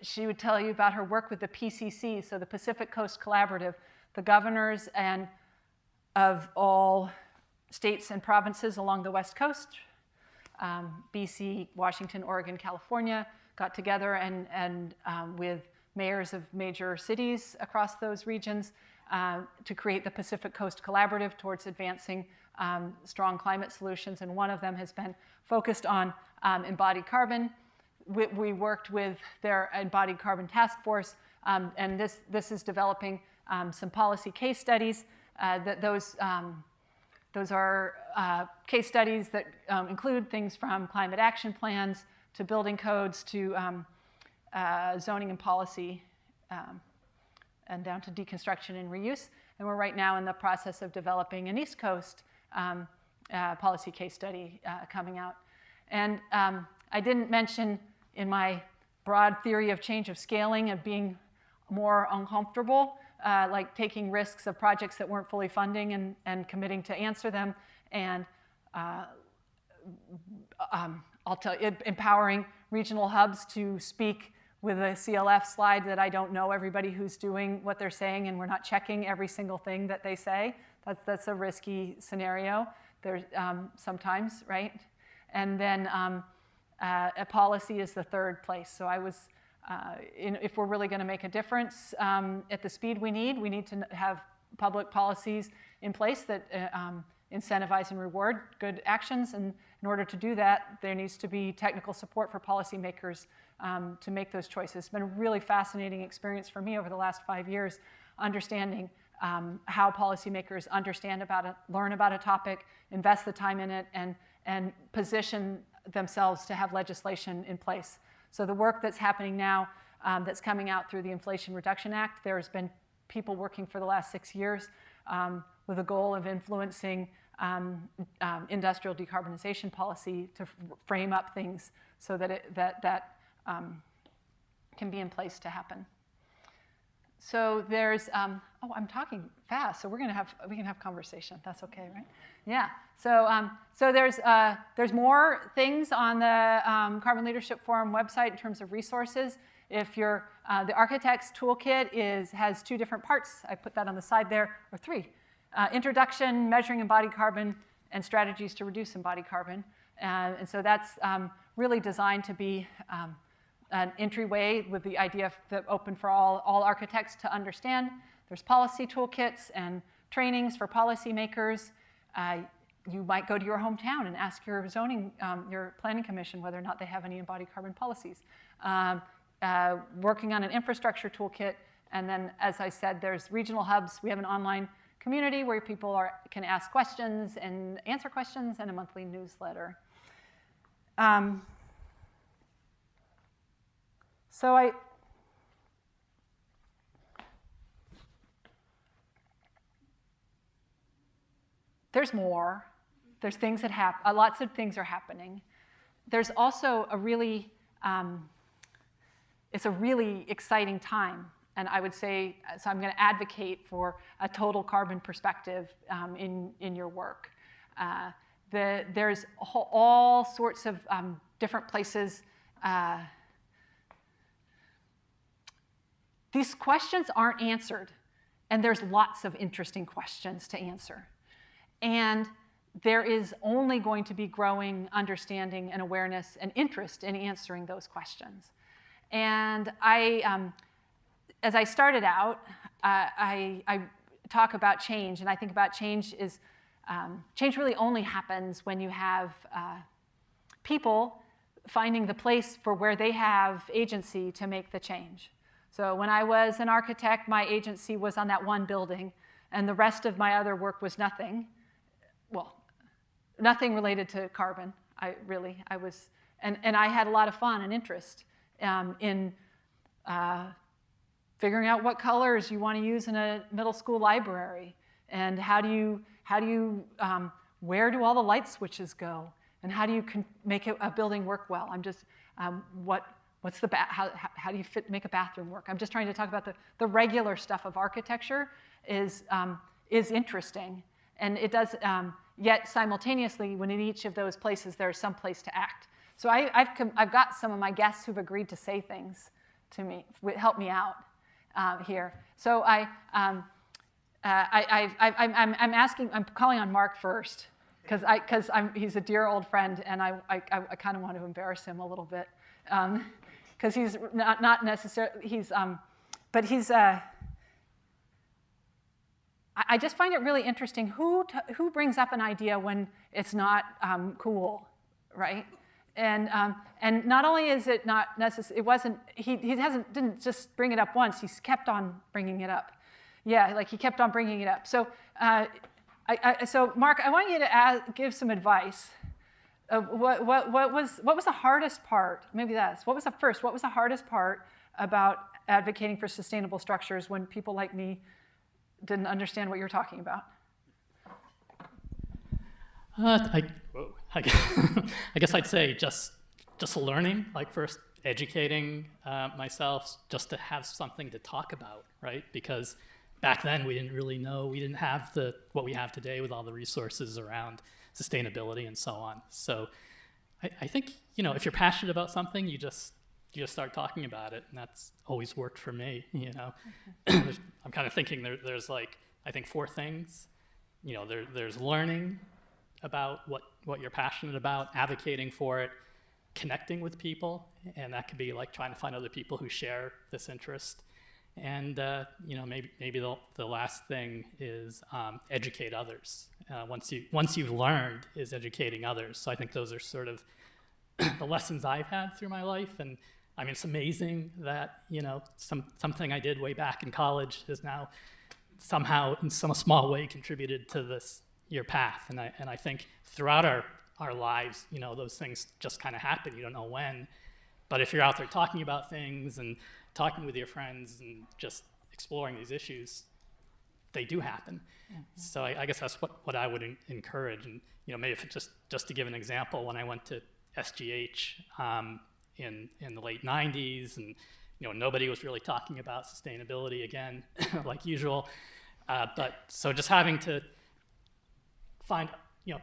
She would tell you about her work with the PCC, so the Pacific Coast Collaborative, the governors and of all states and provinces along the West Coast, BC, Washington, Oregon, California, got together and with mayors of major cities across those regions to create the Pacific Coast Collaborative towards advancing strong climate solutions. And one of them has been focused on embodied carbon. We worked with their embodied carbon task force, and this is developing some policy case studies. Those are case studies that include things from climate action plans to building codes to zoning and policy and down to deconstruction and reuse. And we're right now in the process of developing an East Coast policy case study coming out. And I didn't mention in my broad theory of change of scaling of being more uncomfortable, like taking risks of projects that weren't fully funding and committing to answer them, and I'll tell you, empowering regional hubs to speak with a CLF slide that I don't know everybody who's doing what they're saying, and we're not checking every single thing that they say. That's a risky scenario. There's sometimes, right? And then a policy is the third place. So I was, if we're really going to make a difference at the speed we need to have public policies in place that incentivize and reward good actions. And in order to do that, there needs to be technical support for policymakers to make those choices. It's been a really fascinating experience for me over the last 5 years, understanding how policymakers understand about it, learn about a topic, invest the time in it, and position themselves to have legislation in place. So the work that's happening now, that's coming out through the Inflation Reduction Act, there's been people working for the last 6 years with a goal of influencing industrial decarbonization policy to frame up things so that that can be in place to happen. So there's, oh, I'm talking fast, so we can have conversation. That's okay, right? Yeah. So so there's more things on the Carbon Leadership Forum website in terms of resources. If you're the Architect's Toolkit has 2 different parts. I put that on the side there, or 3. Introduction, measuring embodied carbon, and strategies to reduce embodied carbon. And so that's really designed to be an entryway with the idea that open for all architects to understand. There's policy toolkits and trainings for policymakers. You might go to your hometown and ask your zoning, your planning commission whether or not they have any embodied carbon policies. Working on an infrastructure toolkit, and then, as I said, there's regional hubs. We have an online community where people can ask questions and answer questions, and a monthly newsletter. So there's more. There's things that happen. Lots of things are happening. There's also a really, it's a really exciting time. And I would say, so I'm going to advocate for a total carbon perspective in your work. There's all sorts of different places. These questions aren't answered, and there's lots of interesting questions to answer. And there is only going to be growing understanding and awareness and interest in answering those questions. And as I started out, I talk about change, and I think about change is, change really only happens when you have people finding the place for where they have agency to make the change. So when I was an architect, my agency was on that one building, and the rest of my other work was nothing. Well, nothing related to carbon. I was, and I had a lot of fun and interest in figuring out what colors you want to use in a middle school library, and where do all the light switches go, and how do you make a building work well? I'm just, what's the how do you make a bathroom work? I'm just trying to talk about the regular stuff of architecture is interesting, and it does. Yet simultaneously, when in each of those places there's some place to act. So I've got some of my guests who've agreed to say things to me, help me out here. So I'm calling on Mark first, because he's a dear old friend, and I kind of want to embarrass him a little bit, because he's not necessarily but he's. I just find it really interesting who brings up an idea when it's not cool, right? And not only is it not necessary, it wasn't. He didn't just bring it up once. He's kept on bringing it up. Yeah, like he kept on bringing it up. So, so Mark, I want you to give some advice. What was the hardest part? Maybe that's what was the first. What was the hardest part about advocating for sustainable structures when people like me didn't understand what you were talking about. I guess I'd say just learning, like first educating myself, just to have something to talk about, right? Because back then we didn't really know, we didn't have what we have today with all the resources around sustainability and so on. So I think, if you're passionate about something, you just start talking about it, and that's always worked for me, I'm kind of thinking there's like, I think 4 things. There's learning about what you're passionate about, advocating for it, connecting with people, and that could be like trying to find other people who share this interest. And maybe the last thing is educate others. Once you've learned, is educating others. So I think those are sort of the lessons I've had through my life. And I mean, it's amazing that something I did way back in college has now somehow, in some small way, contributed to your path. And I think throughout our lives, those things just kind of happen. You don't know when, but if you're out there talking about things and talking with your friends and just exploring these issues, they do happen. Mm-hmm. So I guess that's what I would encourage. And maybe if it's just to give an example, when I went to SGH in the late 90s, and nobody was really talking about sustainability again, like usual. But so just having to find,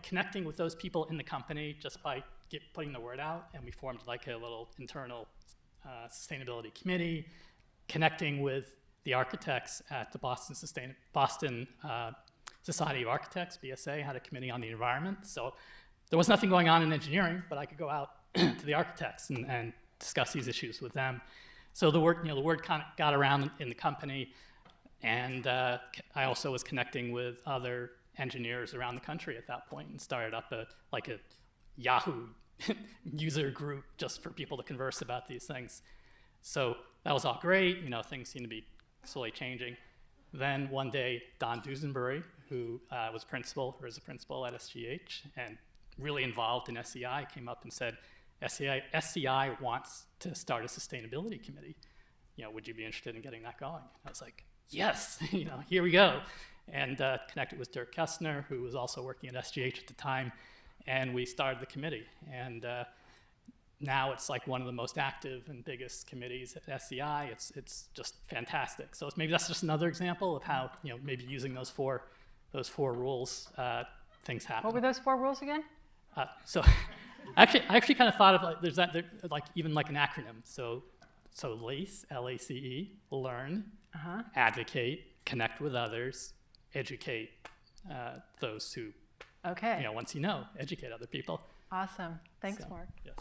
connecting with those people in the company just by putting the word out, and we formed like a little internal sustainability committee, connecting with the architects at the Boston Society of Architects, BSA, had a committee on the environment. So there was nothing going on in engineering, but I could go out to the architects and discuss these issues with them. So the word kind of got around in the company, and I also was connecting with other engineers around the country at that point, and started up a Yahoo user group just for people to converse about these things. So that was all great. Things seem to be slowly changing. Then one day, Don Dusenbury, who is a principal at SGH and really involved in SEI, came up and said, SEI wants to start a sustainability committee. Would you be interested in getting that going? I was like, yes, here we go. And connected with Dirk Kestner, who was also working at SGH at the time, and we started the committee. And now it's like one of the most active and biggest committees at SEI. It's just fantastic. So maybe that's just another example of how maybe using those four rules, things happen. What were those 4 rules again? So I actually kind of thought of even like an acronym. So LACE, L-A-C-E, learn, advocate, connect with others, educate those who, okay. Once educate other people. Awesome. Thanks, Mark. Yes.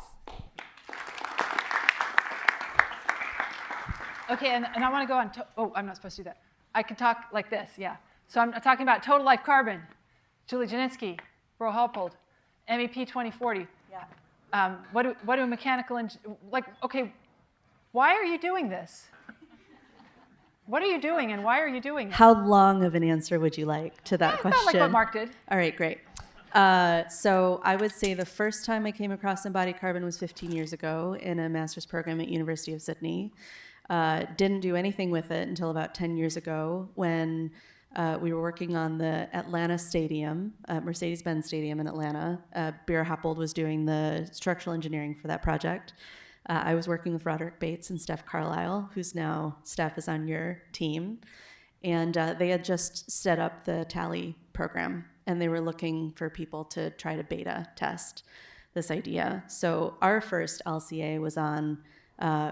Okay, and I want to go on. I'm not supposed to do that. I can talk like this, yeah. So I'm talking about total life carbon. Julie Janicki, Bro Hoppold, MEP 2040. Yeah. What do mechanical okay? Why are you doing this? What are you doing, and why are you doing it? How long of an answer would you like to that question? About like what Mark did. All right, great. So I would say the first time I came across embodied carbon was 15 years ago in a master's program at University of Sydney. Didn't do anything with it until about 10 years ago when we were working on the Atlanta Stadium, Mercedes-Benz Stadium in Atlanta. Bro Hoppold was doing the structural engineering for that project. I was working with Roderick Bates and Steph Carlisle, Steph is on your team. And they had just set up the Tally program, and they were looking for people to try to beta test this idea. So our first LCA was on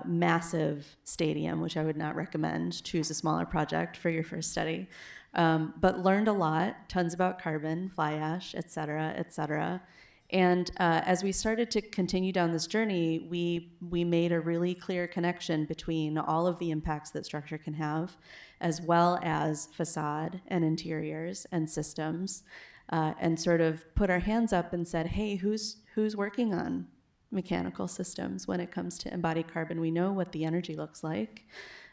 massive stadium, which I would not recommend. Choose a smaller project for your first study. But learned a lot, tons about carbon, fly ash, et cetera, et cetera. And as we started to continue down this journey, we made a really clear connection between all of the impacts that structure can have, as well as facade and interiors and systems, and sort of put our hands up and said, hey, who's working on mechanical systems when it comes to embodied carbon? We know what the energy looks like.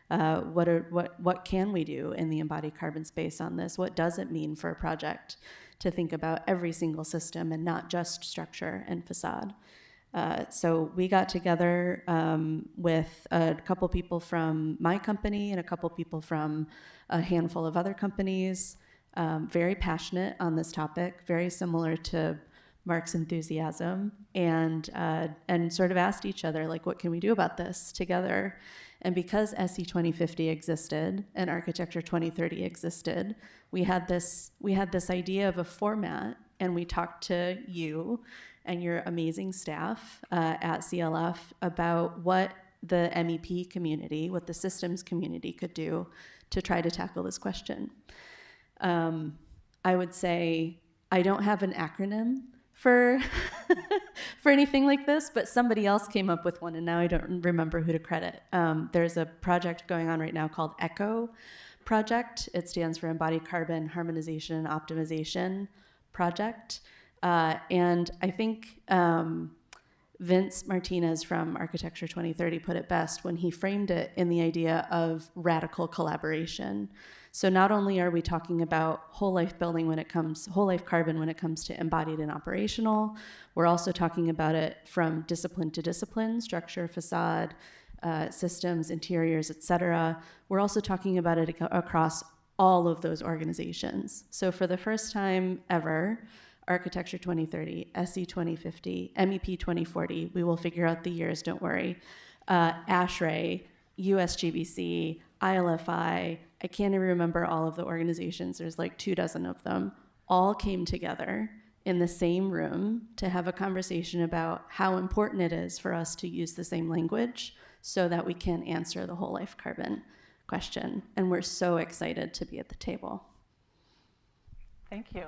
What can we do in the embodied carbon space on this? What does it mean for a project to think about every single system and not just structure and facade? So we got together with a couple people from my company and a couple people from a handful of other companies, very passionate on this topic, very similar to Mark's enthusiasm, and sort of asked each other, like, what can we do about this together? And because SE 2050 existed and Architecture 2030 existed, we had this idea of a format, and we talked to you and your amazing staff at CLF about what the MEP community, what the systems community could do to try to tackle this question. I would say I don't have an acronym for for anything like this, but somebody else came up with one, and now I don't remember who to credit. There's a project going on right now called ECHO Project. It stands for Embodied Carbon Harmonization and Optimization Project. And I think Vince Martinez from Architecture 2030 put it best when he framed it in the idea of radical collaboration. So not only are we talking about whole life carbon when it comes to embodied and operational, we're also talking about it from discipline to discipline, structure, facade, systems, interiors, et cetera. We're also talking about it across all of those organizations. So for the first time ever, Architecture 2030, SE 2050, MEP 2040, we will figure out the years, don't worry. ASHRAE, USGBC, ILFI, I can't even remember all of the organizations, there's like 24 of them, all came together in the same room to have a conversation about how important it is for us to use the same language so that we can answer the whole life carbon question. And we're so excited to be at the table. Thank you.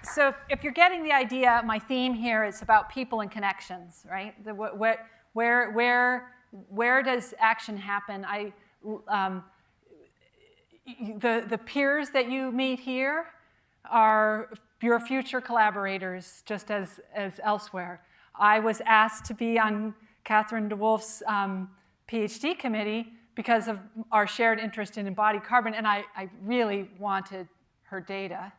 So if you're getting the idea, my theme here is about people and connections, right? Where does action happen? The peers that you meet here are your future collaborators, just as elsewhere. I was asked to be on Catherine DeWolf's PhD committee because of our shared interest in embodied carbon, and I really wanted her data.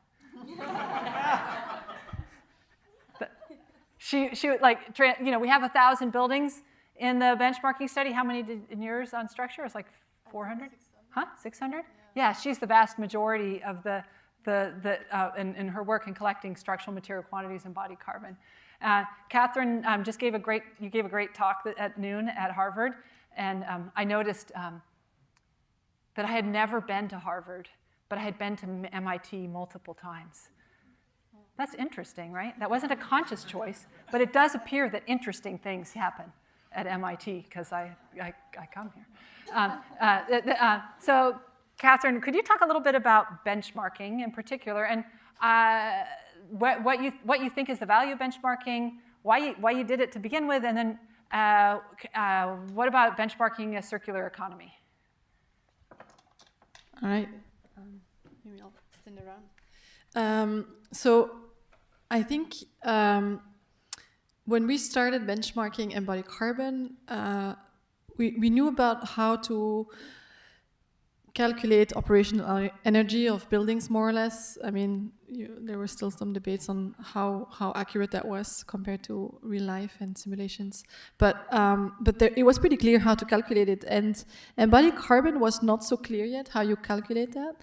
She like, you know, we have 1,000 buildings in the benchmarking study. How many in yours on structure? It's like 400? 600. Huh? 600? Yeah, she's the vast majority of in her work in collecting structural material quantities embodied carbon. Catherine you gave a great talk at noon at Harvard, and I noticed that I had never been to Harvard, but I had been to MIT multiple times. That's interesting, right? That wasn't a conscious choice, but it does appear that interesting things happen at MIT because I come here. So, Catherine, could you talk a little bit about benchmarking in particular, and what you think is the value of benchmarking, why you did it to begin with, and then what about benchmarking a circular economy? All right. Maybe I'll stand around. So I think when we started benchmarking embodied carbon, we knew about how to calculate operational energy of buildings, more or less. I mean, there were still some debates on how accurate that was compared to real life and simulations. But it was pretty clear how to calculate it. And embodied carbon was not so clear yet how you calculate that.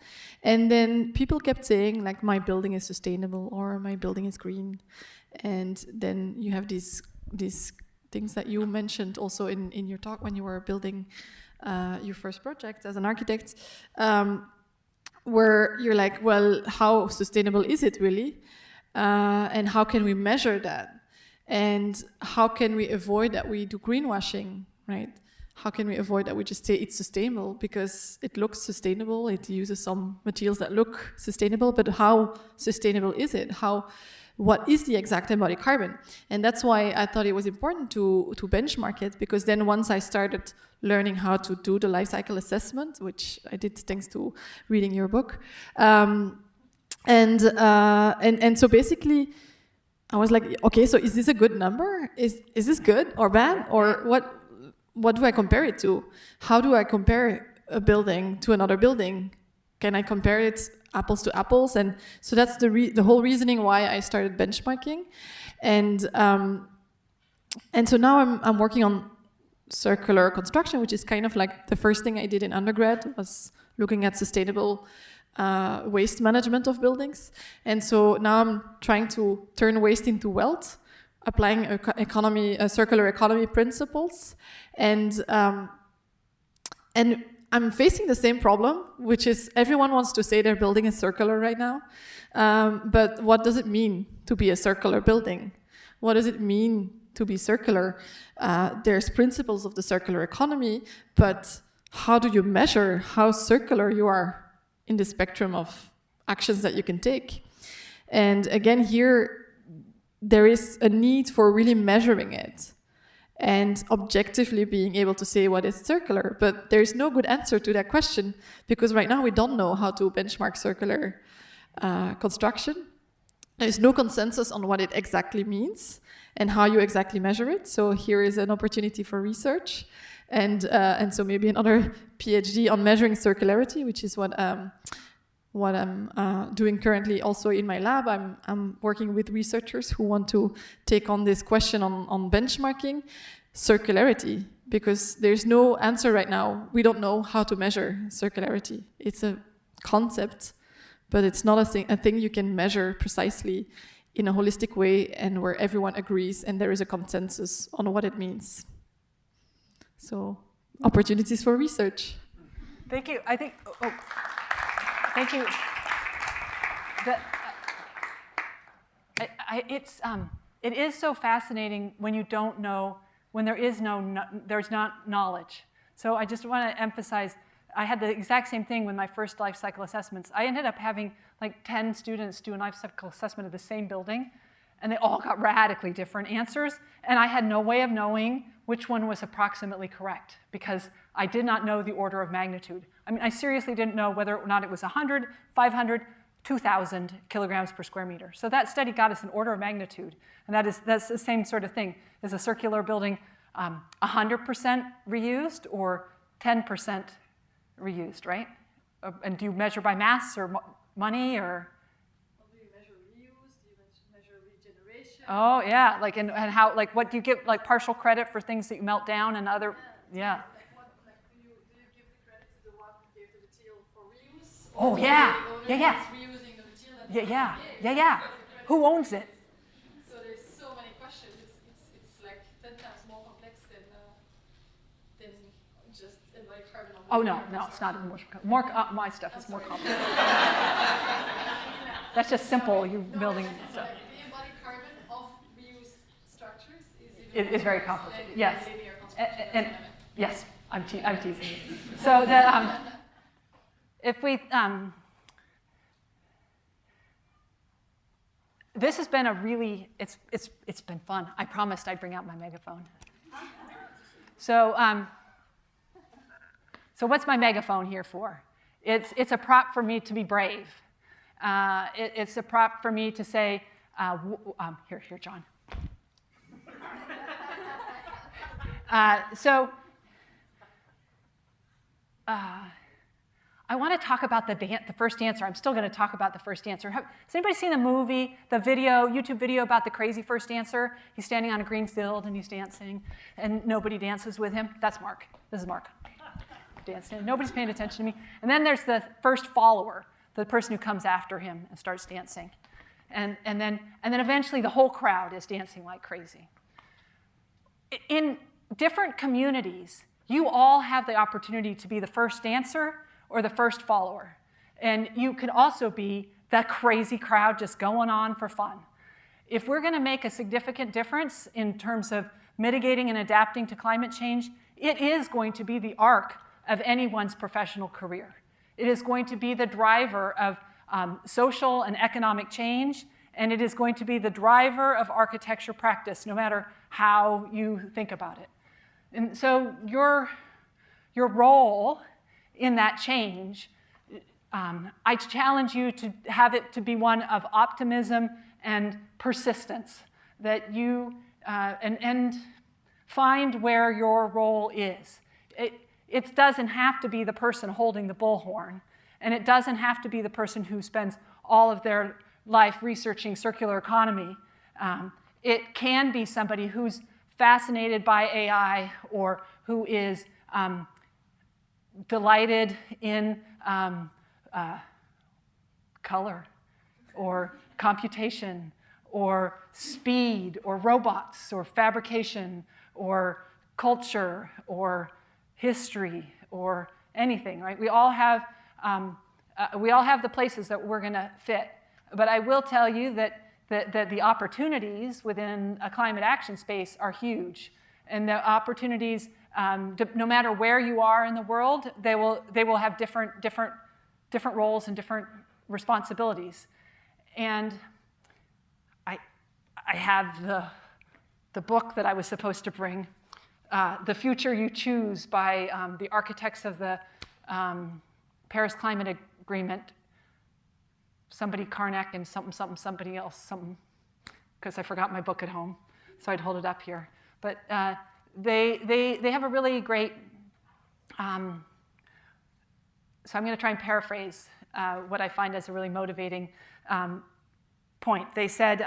And then people kept saying, like, my building is sustainable or my building is green. And then you have these things that you mentioned also in your talk when you were building your first project as an architect, where you're like, well, how sustainable is it really? And how can we measure that? And how can we avoid that we do greenwashing, right? How can we avoid that we just say it's sustainable because it looks sustainable, it uses some materials that look sustainable, but how sustainable is it? What is the exact embodied carbon? And that's why I thought it was important to benchmark it, because then once I started learning how to do the life cycle assessment, which I did thanks to reading your book, and so basically I was like, okay, so is this a good number? Is this good or bad, or what do I compare it to? How do I compare a building to another building? Can I compare it apples to apples. And so that's the whole reasoning why I started benchmarking. And so now I'm working on circular construction, which is kind of like the first thing I did in undergrad, was looking at sustainable waste management of buildings. And so now I'm trying to turn waste into wealth, applying circular economy principles. And I'm facing the same problem, which is everyone wants to say their building is circular right now. But what does it mean to be a circular building? What does it mean to be circular? There's principles of the circular economy, but how do you measure how circular you are in the spectrum of actions that you can take? And again, here, there is a need for really measuring it and objectively being able to say what is circular. But there's no good answer to that question, because right now we don't know how to benchmark circular construction. There's no consensus on what it exactly means and how you exactly measure it. So here is an opportunity for research. And so maybe another PhD on measuring circularity, which is what I'm doing currently also in my lab. I'm working with researchers who want to take on this question on benchmarking circularity, because there's no answer right now. We don't know how to measure circularity. It's a concept, but it's not a thing you can measure precisely in a holistic way and where everyone agrees and there is a consensus on what it means. So, opportunities for research. Thank you. I think, thank you. It is so fascinating when you don't know, when there's not knowledge. So I just want to emphasize, I had the exact same thing with my first life cycle assessments. I ended up having like 10 students do a life cycle assessment of the same building, and they all got radically different answers, and I had no way of knowing which one was approximately correct, because I did not know the order of magnitude. I mean, I seriously didn't know whether or not it was 100, 500, 2,000 kilograms per square meter. So that study got us an order of magnitude, and that's the same sort of thing. Is a circular building 100% reused or 10% reused, right? And do you measure by mass or money, or? Do you measure reuse? Do you measure regeneration? Oh yeah, like and how, like, what do you give, like, partial credit for things that you melt down and other? Yeah. Do you give the credit to the one who gave the material for reuse? Oh yeah, yeah. Reusing the material. Yeah. Who owns it? So there's so many questions. It's like 10 times more complex than just embodied carbon. Oh no, it's not more. My stuff is more complex. That's just simple. You building stuff. The embodied carbon of reused structures is very complicated. Yes, linear construction. and yes, I'm teasing you. So that if we this has been a really, it's been fun. I promised I'd bring out my megaphone. So so what's my megaphone here for? It's a prop for me to be brave. It's a prop for me to say, here, John. I want to talk about the first answer. I'm still going to talk about the first answer. Has anybody seen the movie, the video, YouTube video about the crazy first answer? He's standing on a green field and he's dancing, and nobody dances with him. That's Mark. This is Mark. Dancing. Nobody's paying attention to me. And then there's the first follower, the person who comes after him and starts dancing. And then eventually the whole crowd is dancing like crazy. In different communities, you all have the opportunity to be the first dancer or the first follower. And you could also be that crazy crowd just going on for fun. If we're going to make a significant difference in terms of mitigating and adapting to climate change, it is going to be the arc of anyone's professional career. It is going to be the driver of social and economic change, and it is going to be the driver of architecture practice, no matter how you think about it. And so your role in that change, I challenge you to have it to be one of optimism and persistence, that you and find where your role is. It doesn't have to be the person holding the bullhorn, And it doesn't have to be the person who spends all of their life researching circular economy. It can be somebody who's fascinated by AI or who is delighted in color or computation or speed or robots or fabrication or culture or history or anything, right? We all have the places that we're going to fit. But I will tell you that the opportunities within a climate action space are huge. And the opportunities, no matter where you are in the world, they will have different roles and different responsibilities. And I have the book that I was supposed to bring, The Future You Choose by the architects of the Paris Climate Agreement, somebody Karnak and somebody else, because I forgot my book at home, so I'd hold it up here. But they have a really great, so I'm going to try and paraphrase what I find as a really motivating point. They said,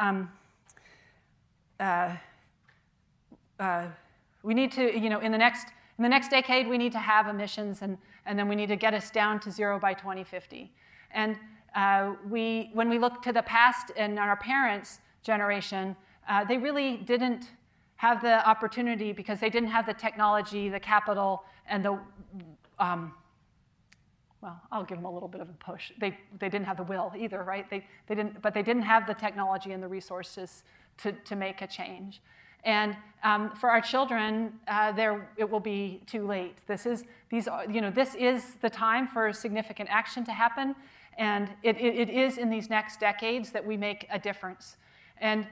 we need to, in the next decade, we need to have emissions, and then we need to get us down to 0 by 2050. And when we look to the past and our parents' generation, they really didn't have the opportunity because they didn't have the technology, the capital, and the well, I'll give them a little bit of a push. They didn't have the will either, right? But they didn't have the technology and the resources to make a change. And for our children, it will be too late. This is the time for significant action to happen, and it is in these next decades that we make a difference. And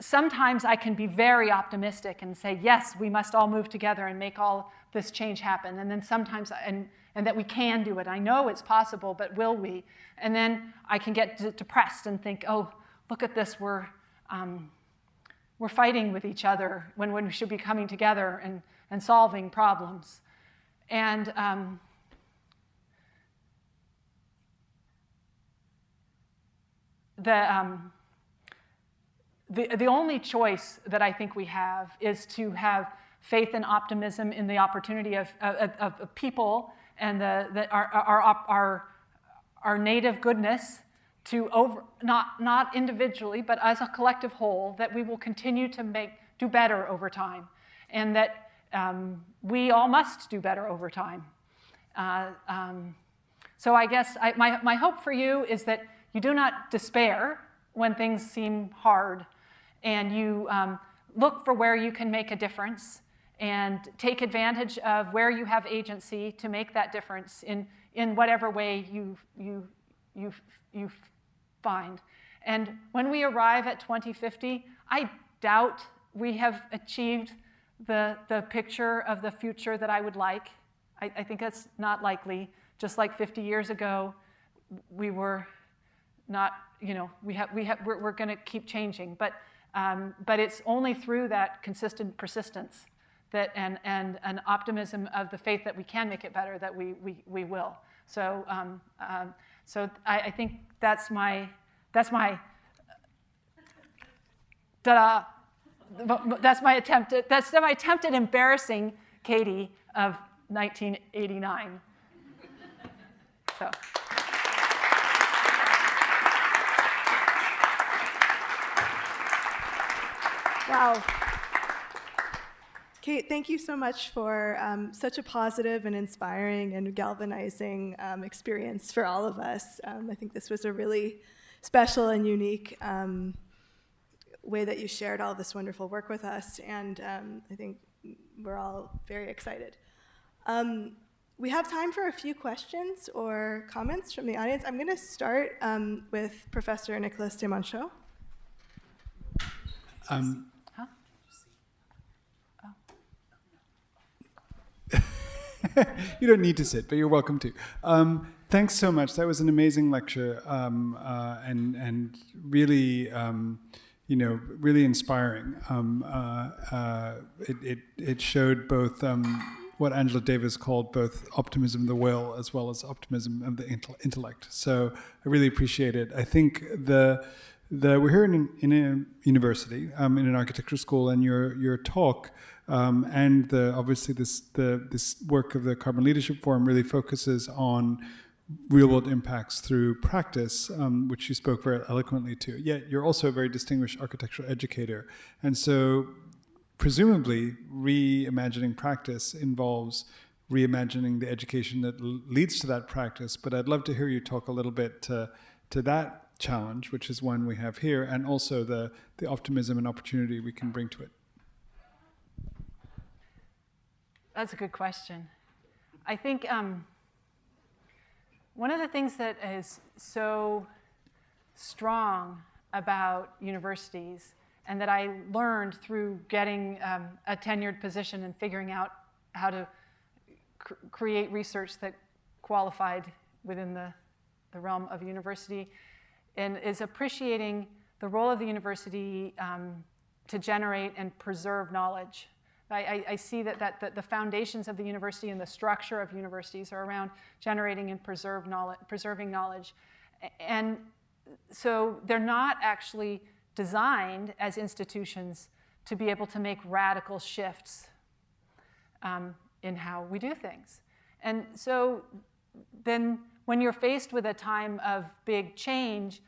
sometimes I can be very optimistic and say, yes, we must all move together and make all this change happen. And then sometimes, and that we can do it. I know it's possible, but will we? And then I can get depressed and think, oh, look at this, we're fighting with each other when we should be coming together and solving problems. And the only choice that I think we have is to have faith and optimism in the opportunity of people and our native goodness to not individually, but as a collective whole, that we will continue to do better over time, and that we all must do better over time. So I guess my hope for you is that you do not despair when things seem hard, and you look for where you can make a difference and take advantage of where you have agency to make that difference in whatever way you find. And when we arrive at 2050, I doubt we have achieved the picture of the future that I would like. I think that's not likely. Just like 50 years ago, we were not, we're going to keep changing. But it's only through that consistent persistence that and an optimism of the faith that we can make it better that we will. So I think that's my attempt at embarrassing Katie of 1989. So. Wow. Kate, thank you so much for such a positive and inspiring and galvanizing experience for all of us. I think this was a really special and unique way that you shared all this wonderful work with us, and I think we're all very excited. We have time for a few questions or comments from the audience. I'm going to start with Professor Nicolas Desmonchaux. You don't need to sit, but you're welcome to. Thanks so much. That was an amazing lecture, and really, really inspiring. It showed both what Angela Davis called both optimism of the will as well as optimism of the intellect. So I really appreciate it. I think we're here in a university, in an architecture school, and your talk and obviously this work of the Carbon Leadership Forum really focuses on real-world impacts through practice, which you spoke very eloquently to. Yet you're also a very distinguished architectural educator, and so presumably reimagining practice involves reimagining the education that leads to that practice. But I'd love to hear you talk a little bit to that challenge, which is one we have here, and also the optimism and opportunity we can bring to it. That's a good question. I think one of the things that is so strong about universities, and that I learned through getting a tenured position and figuring out how to create research that qualified within the realm of university, and is appreciating the role of the university to generate and preserve knowledge. I see that the foundations of the university and the structure of universities are around generating and preserving knowledge. And so they're not actually designed as institutions to be able to make radical shifts in how we do things. And so then when you're faced with a time of big change,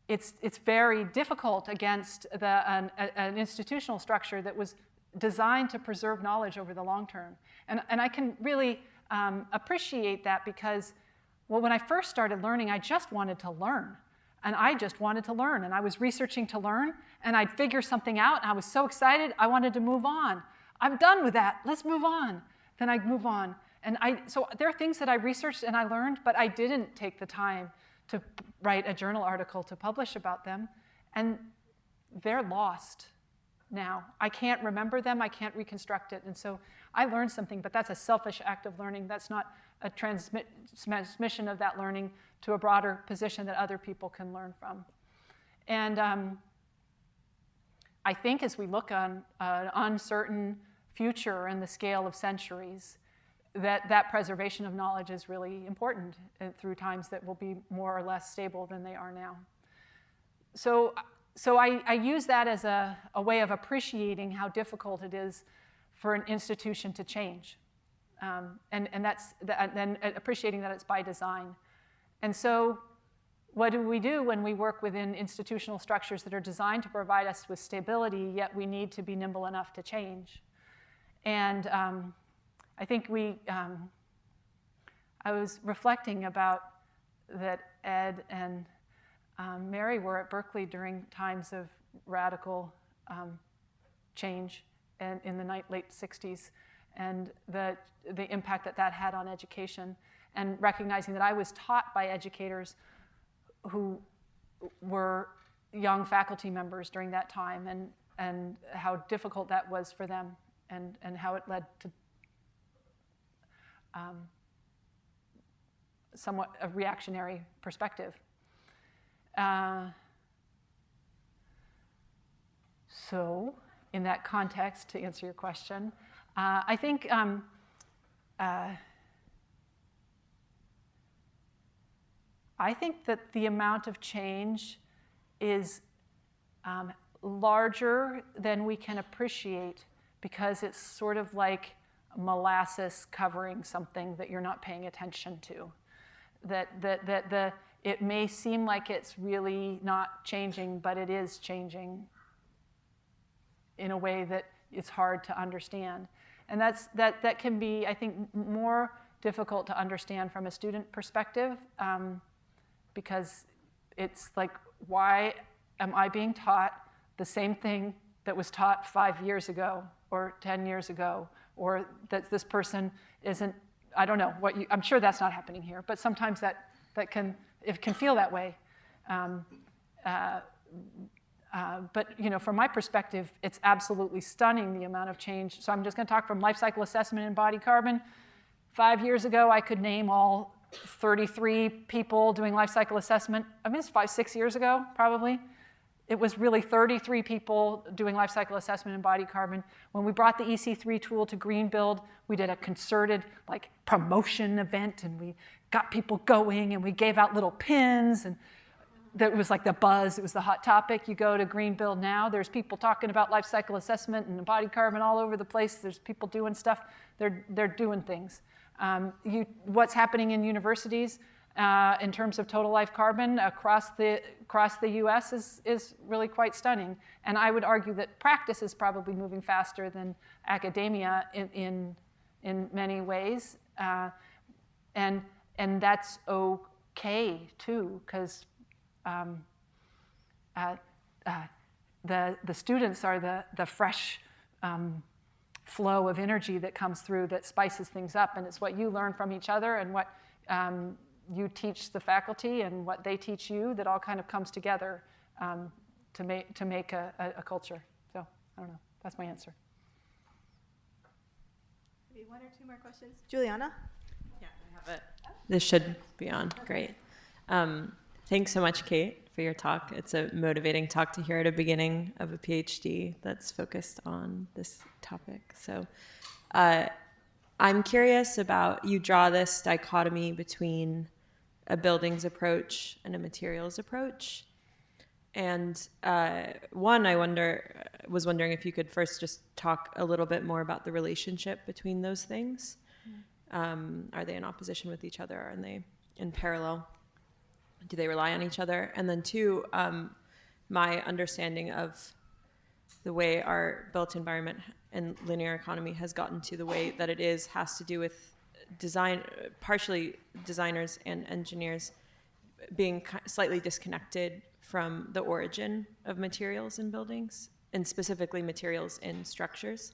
it's very difficult against an institutional structure that was designed to preserve knowledge over the long term. And I can really appreciate that because, well, when I first started learning, I just wanted to learn. And I just wanted to learn. And I was researching to learn, and I'd figure something out, and I was so excited, I wanted to move on. I'm done with that. Let's move on. Then I'd move on. And so there are things that I researched and I learned, but I didn't take the time to write a journal article to publish about them. And they're lost now. I can't remember them. I can't reconstruct it. And so I learned something, but that's a selfish act of learning. That's not a transmission of that learning to a broader position that other people can learn from. And I think as we look on an uncertain future and the scale of centuries, that preservation of knowledge is really important through times that will be more or less stable than they are now. So I use that as a way of appreciating how difficult it is for an institution to change. And then appreciating that it's by design. And so what do we do when we work within institutional structures that are designed to provide us with stability, yet we need to be nimble enough to change? And I think I was reflecting about that Ed and Mary were at Berkeley during times of radical change and in the late 60s, and the impact that had on education, and recognizing that I was taught by educators who were young faculty members during that time, and how difficult that was for them, and how it led to somewhat a reactionary perspective. So in that context, to answer your question, I think that the amount of change is larger than we can appreciate, because it's sort of like molasses covering something that you're not paying attention to. It may seem like it's really not changing, but it is changing in a way that it's hard to understand. And that can be, I think, more difficult to understand from a student perspective, because it's like, why am I being taught the same thing that was taught 5 years ago or 10 years ago, or that this person isn't, I don't know, I'm sure that's not happening here, but sometimes it can feel that way. But from my perspective, it's absolutely stunning, the amount of change. So I'm just going to talk from life cycle assessment and embodied carbon. 5 years ago, I could name all 33 people doing life cycle assessment. I mean, it's 5, 6 years ago, probably. it was really 33 people doing life cycle assessment in embodied carbon. When we brought the EC3 tool to Greenbuild, we did a concerted like promotion event, and we got people going, and we gave out little pins, and that was like the buzz. It was the hot topic. You go to Greenbuild now, there's people talking about life cycle assessment and embodied carbon all over the place. There's people doing stuff. They're doing things. What's happening in universities in terms of total life carbon across the U.S. is really quite stunning. And I would argue that practice is probably moving faster than academia in many ways, and that's okay too, because the students are the fresh flow of energy that comes through that spices things up, and it's what you learn from each other and what you teach the faculty and what they teach you that all kind of comes together to make a culture. So I don't know. That's my answer. Maybe one or two more questions. Juliana? Yeah, I have it. This should be on. Great. Thanks so much, Kate, for your talk. It's a motivating talk to hear at the beginning of a PhD that's focused on this topic. So I'm curious about, you draw this dichotomy between a buildings approach and a materials approach. And one, I was wondering if you could first just talk a little bit more about the relationship between those things. Are they in opposition with each other? Are they in parallel? Do they rely on each other? And then two, my understanding of the way our built environment and linear economy has gotten to the way that it is has to do with design, partially designers and engineers being slightly disconnected from the origin of materials in buildings, and specifically materials in structures.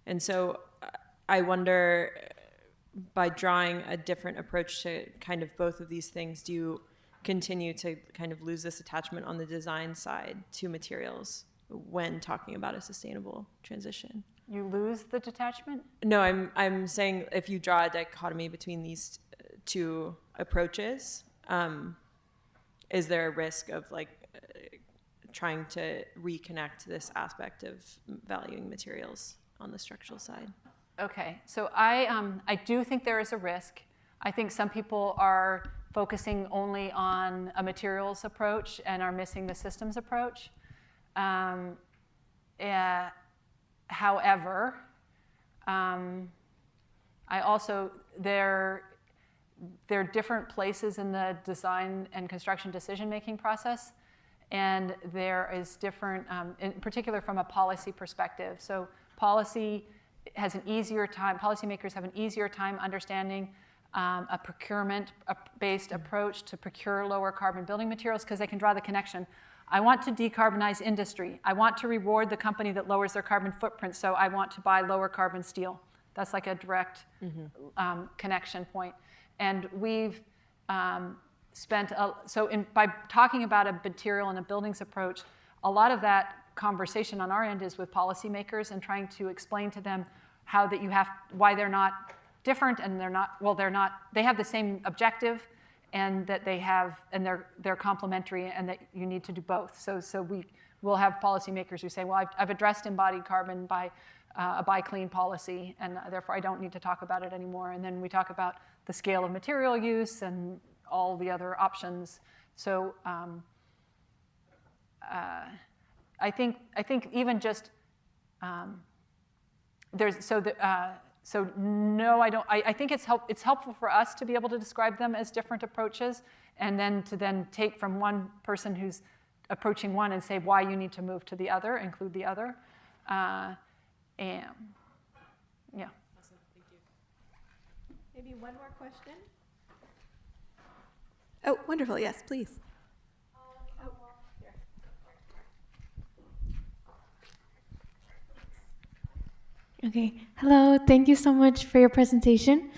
And so I wonder, by drawing a different approach to kind of both of these things, do you continue to kind of lose this attachment on the design side to materials when talking about a sustainable transition? You lose the detachment? No, I'm saying if you draw a dichotomy between these two approaches, is there a risk of like trying to reconnect this aspect of valuing materials on the structural side? Okay, so I do think there is a risk. I think some people are focusing only on a materials approach and are missing the systems approach. However, I also, there are different places in the design and construction decision-making process, and there is different, in particular from a policy perspective. So policy has an easier time, policymakers have an easier time understanding a procurement-based approach to procure lower carbon building materials because they can draw the connection. I want to decarbonize industry. I want to reward the company that lowers their carbon footprint, so I want to buy lower carbon steel. That's like a direct connection point. And we've spent, by talking about a material and a buildings approach, a lot of that conversation on our end is with policymakers and trying to explain to them how that why they're not different, and they have the same objective, and that they're complementary, and that you need to do both. So we will have policymakers who say, well, I've addressed embodied carbon by a buy clean policy, and therefore I don't need to talk about it anymore. And then we talk about the scale of material use and all the other options. So I think even just no, I don't. I think it's helpful for us to be able to describe them as different approaches, and then to take from one person who's approaching one and say why you need to move to the other, include the other. And yeah. Awesome, thank you. Maybe one more question. Oh, wonderful. Yes, please. Okay, hello, thank you so much for your presentation.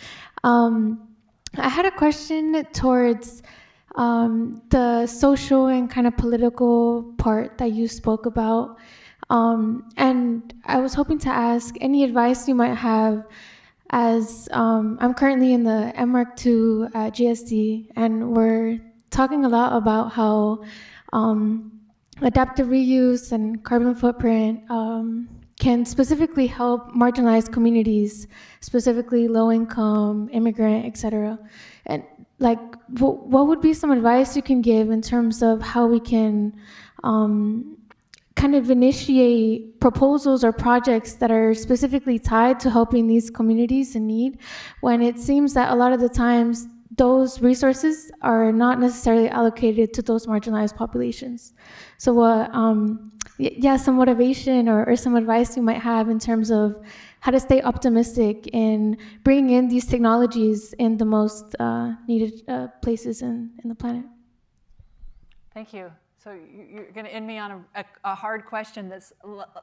I had a question towards the social and kind of political part that you spoke about. And I was hoping to ask any advice you might have, as I'm currently in the MArch2 at GSD, and we're talking a lot about how adaptive reuse and carbon footprint can specifically help marginalized communities, specifically low income, immigrant, etc. And like, what would be some advice you can give in terms of how we can kind of initiate proposals or projects that are specifically tied to helping these communities in need, when it seems that a lot of the times those resources are not necessarily allocated to those marginalized populations? So some motivation or some advice you might have in terms of how to stay optimistic in bringing in these technologies in the most needed places in the planet. Thank you. So you're going to end me on a hard question that's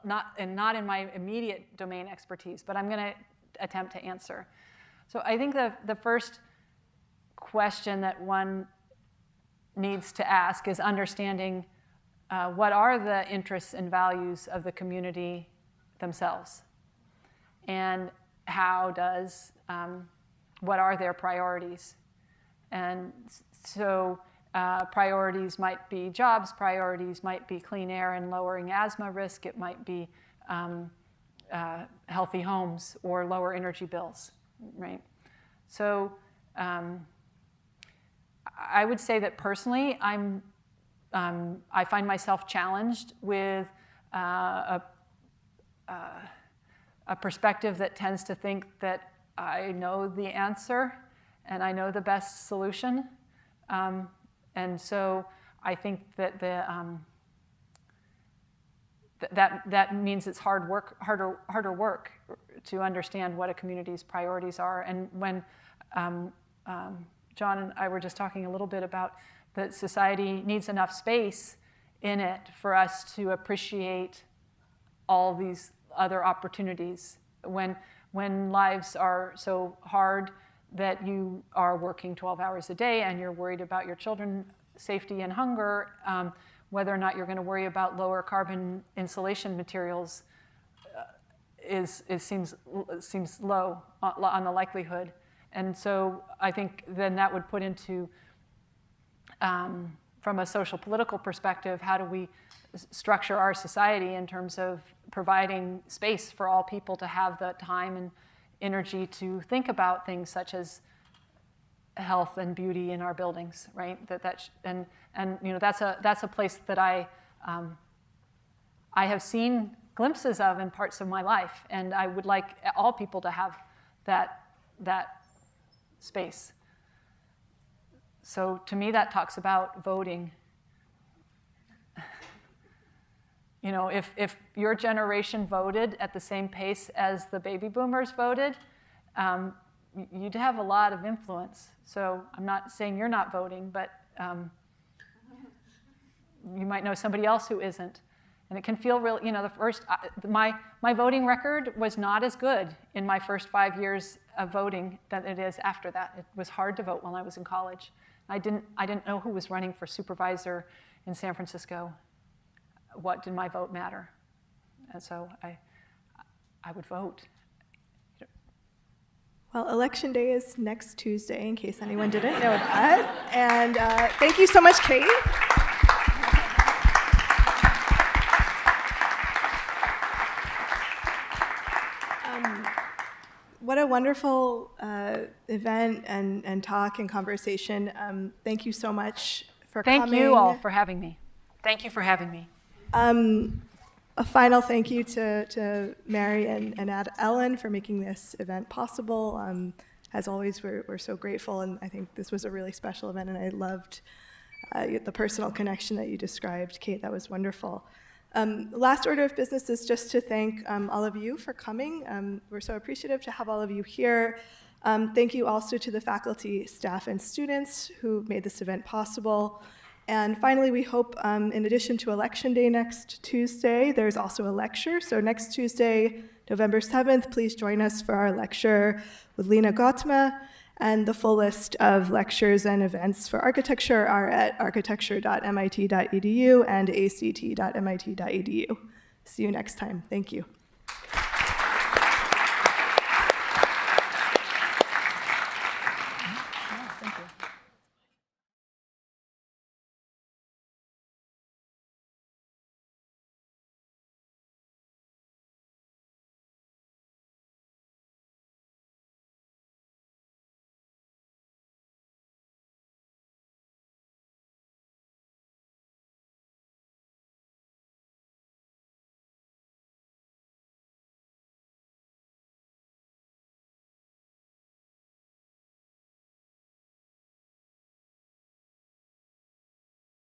not in my immediate domain expertise, but I'm going to attempt to answer. So I think the first question that one needs to ask is understanding what are the interests and values of the community themselves, and how does what are their priorities. And so priorities might be jobs, priorities might be clean air and lowering asthma risk, it might be healthy homes or lower energy bills, right? So I would say that personally, I find myself challenged with a perspective that tends to think that I know the answer and I know the best solution. And so I think that that means it's harder work to understand what a community's priorities are. And when John and I were just talking a little bit about that society needs enough space in it for us to appreciate all these other opportunities. When lives are so hard that you are working 12 hours a day and you're worried about your children's safety and hunger, whether or not you're going to worry about lower carbon insulation materials seems low on the likelihood. And so I think then that would put into, from a social political perspective, how do we structure our society in terms of providing space for all people to have the time and energy to think about things such as health and beauty in our buildings, right? And you know, that's a place that I have seen glimpses of in parts of my life, and I would like all people to have that space. So to me, that talks about voting. You know, if your generation voted at the same pace as the baby boomers voted, you'd have a lot of influence. So I'm not saying you're not voting, but you might know somebody else who isn't. And it can feel real, you know, my voting record was not as good in my first 5 years of voting than it is after that. It was hard to vote while I was in college. I didn't know who was running for supervisor in San Francisco. What did my vote matter? And so I would vote. Well, Election Day is next Tuesday, in case anyone didn't know that. And thank you so much, Kate. What a wonderful event and talk and conversation. Thank you so much for coming. Thank you all for having me. Thank you for having me. A final thank you to Mary and Ellen for making this event possible. As always, we're so grateful, and I think this was a really special event, and I loved the personal connection that you described, Kate. That was wonderful. Last order of business is just to thank all of you for coming. We're so appreciative to have all of you here. Thank you also to the faculty, staff, and students who made this event possible. And finally, we hope, in addition to Election Day next Tuesday, there's also a lecture. So next Tuesday, November 7th, please join us for our lecture with Lena Gautama. And the full list of lectures and events for architecture are at architecture.mit.edu and act.mit.edu. See you next time. Thank you.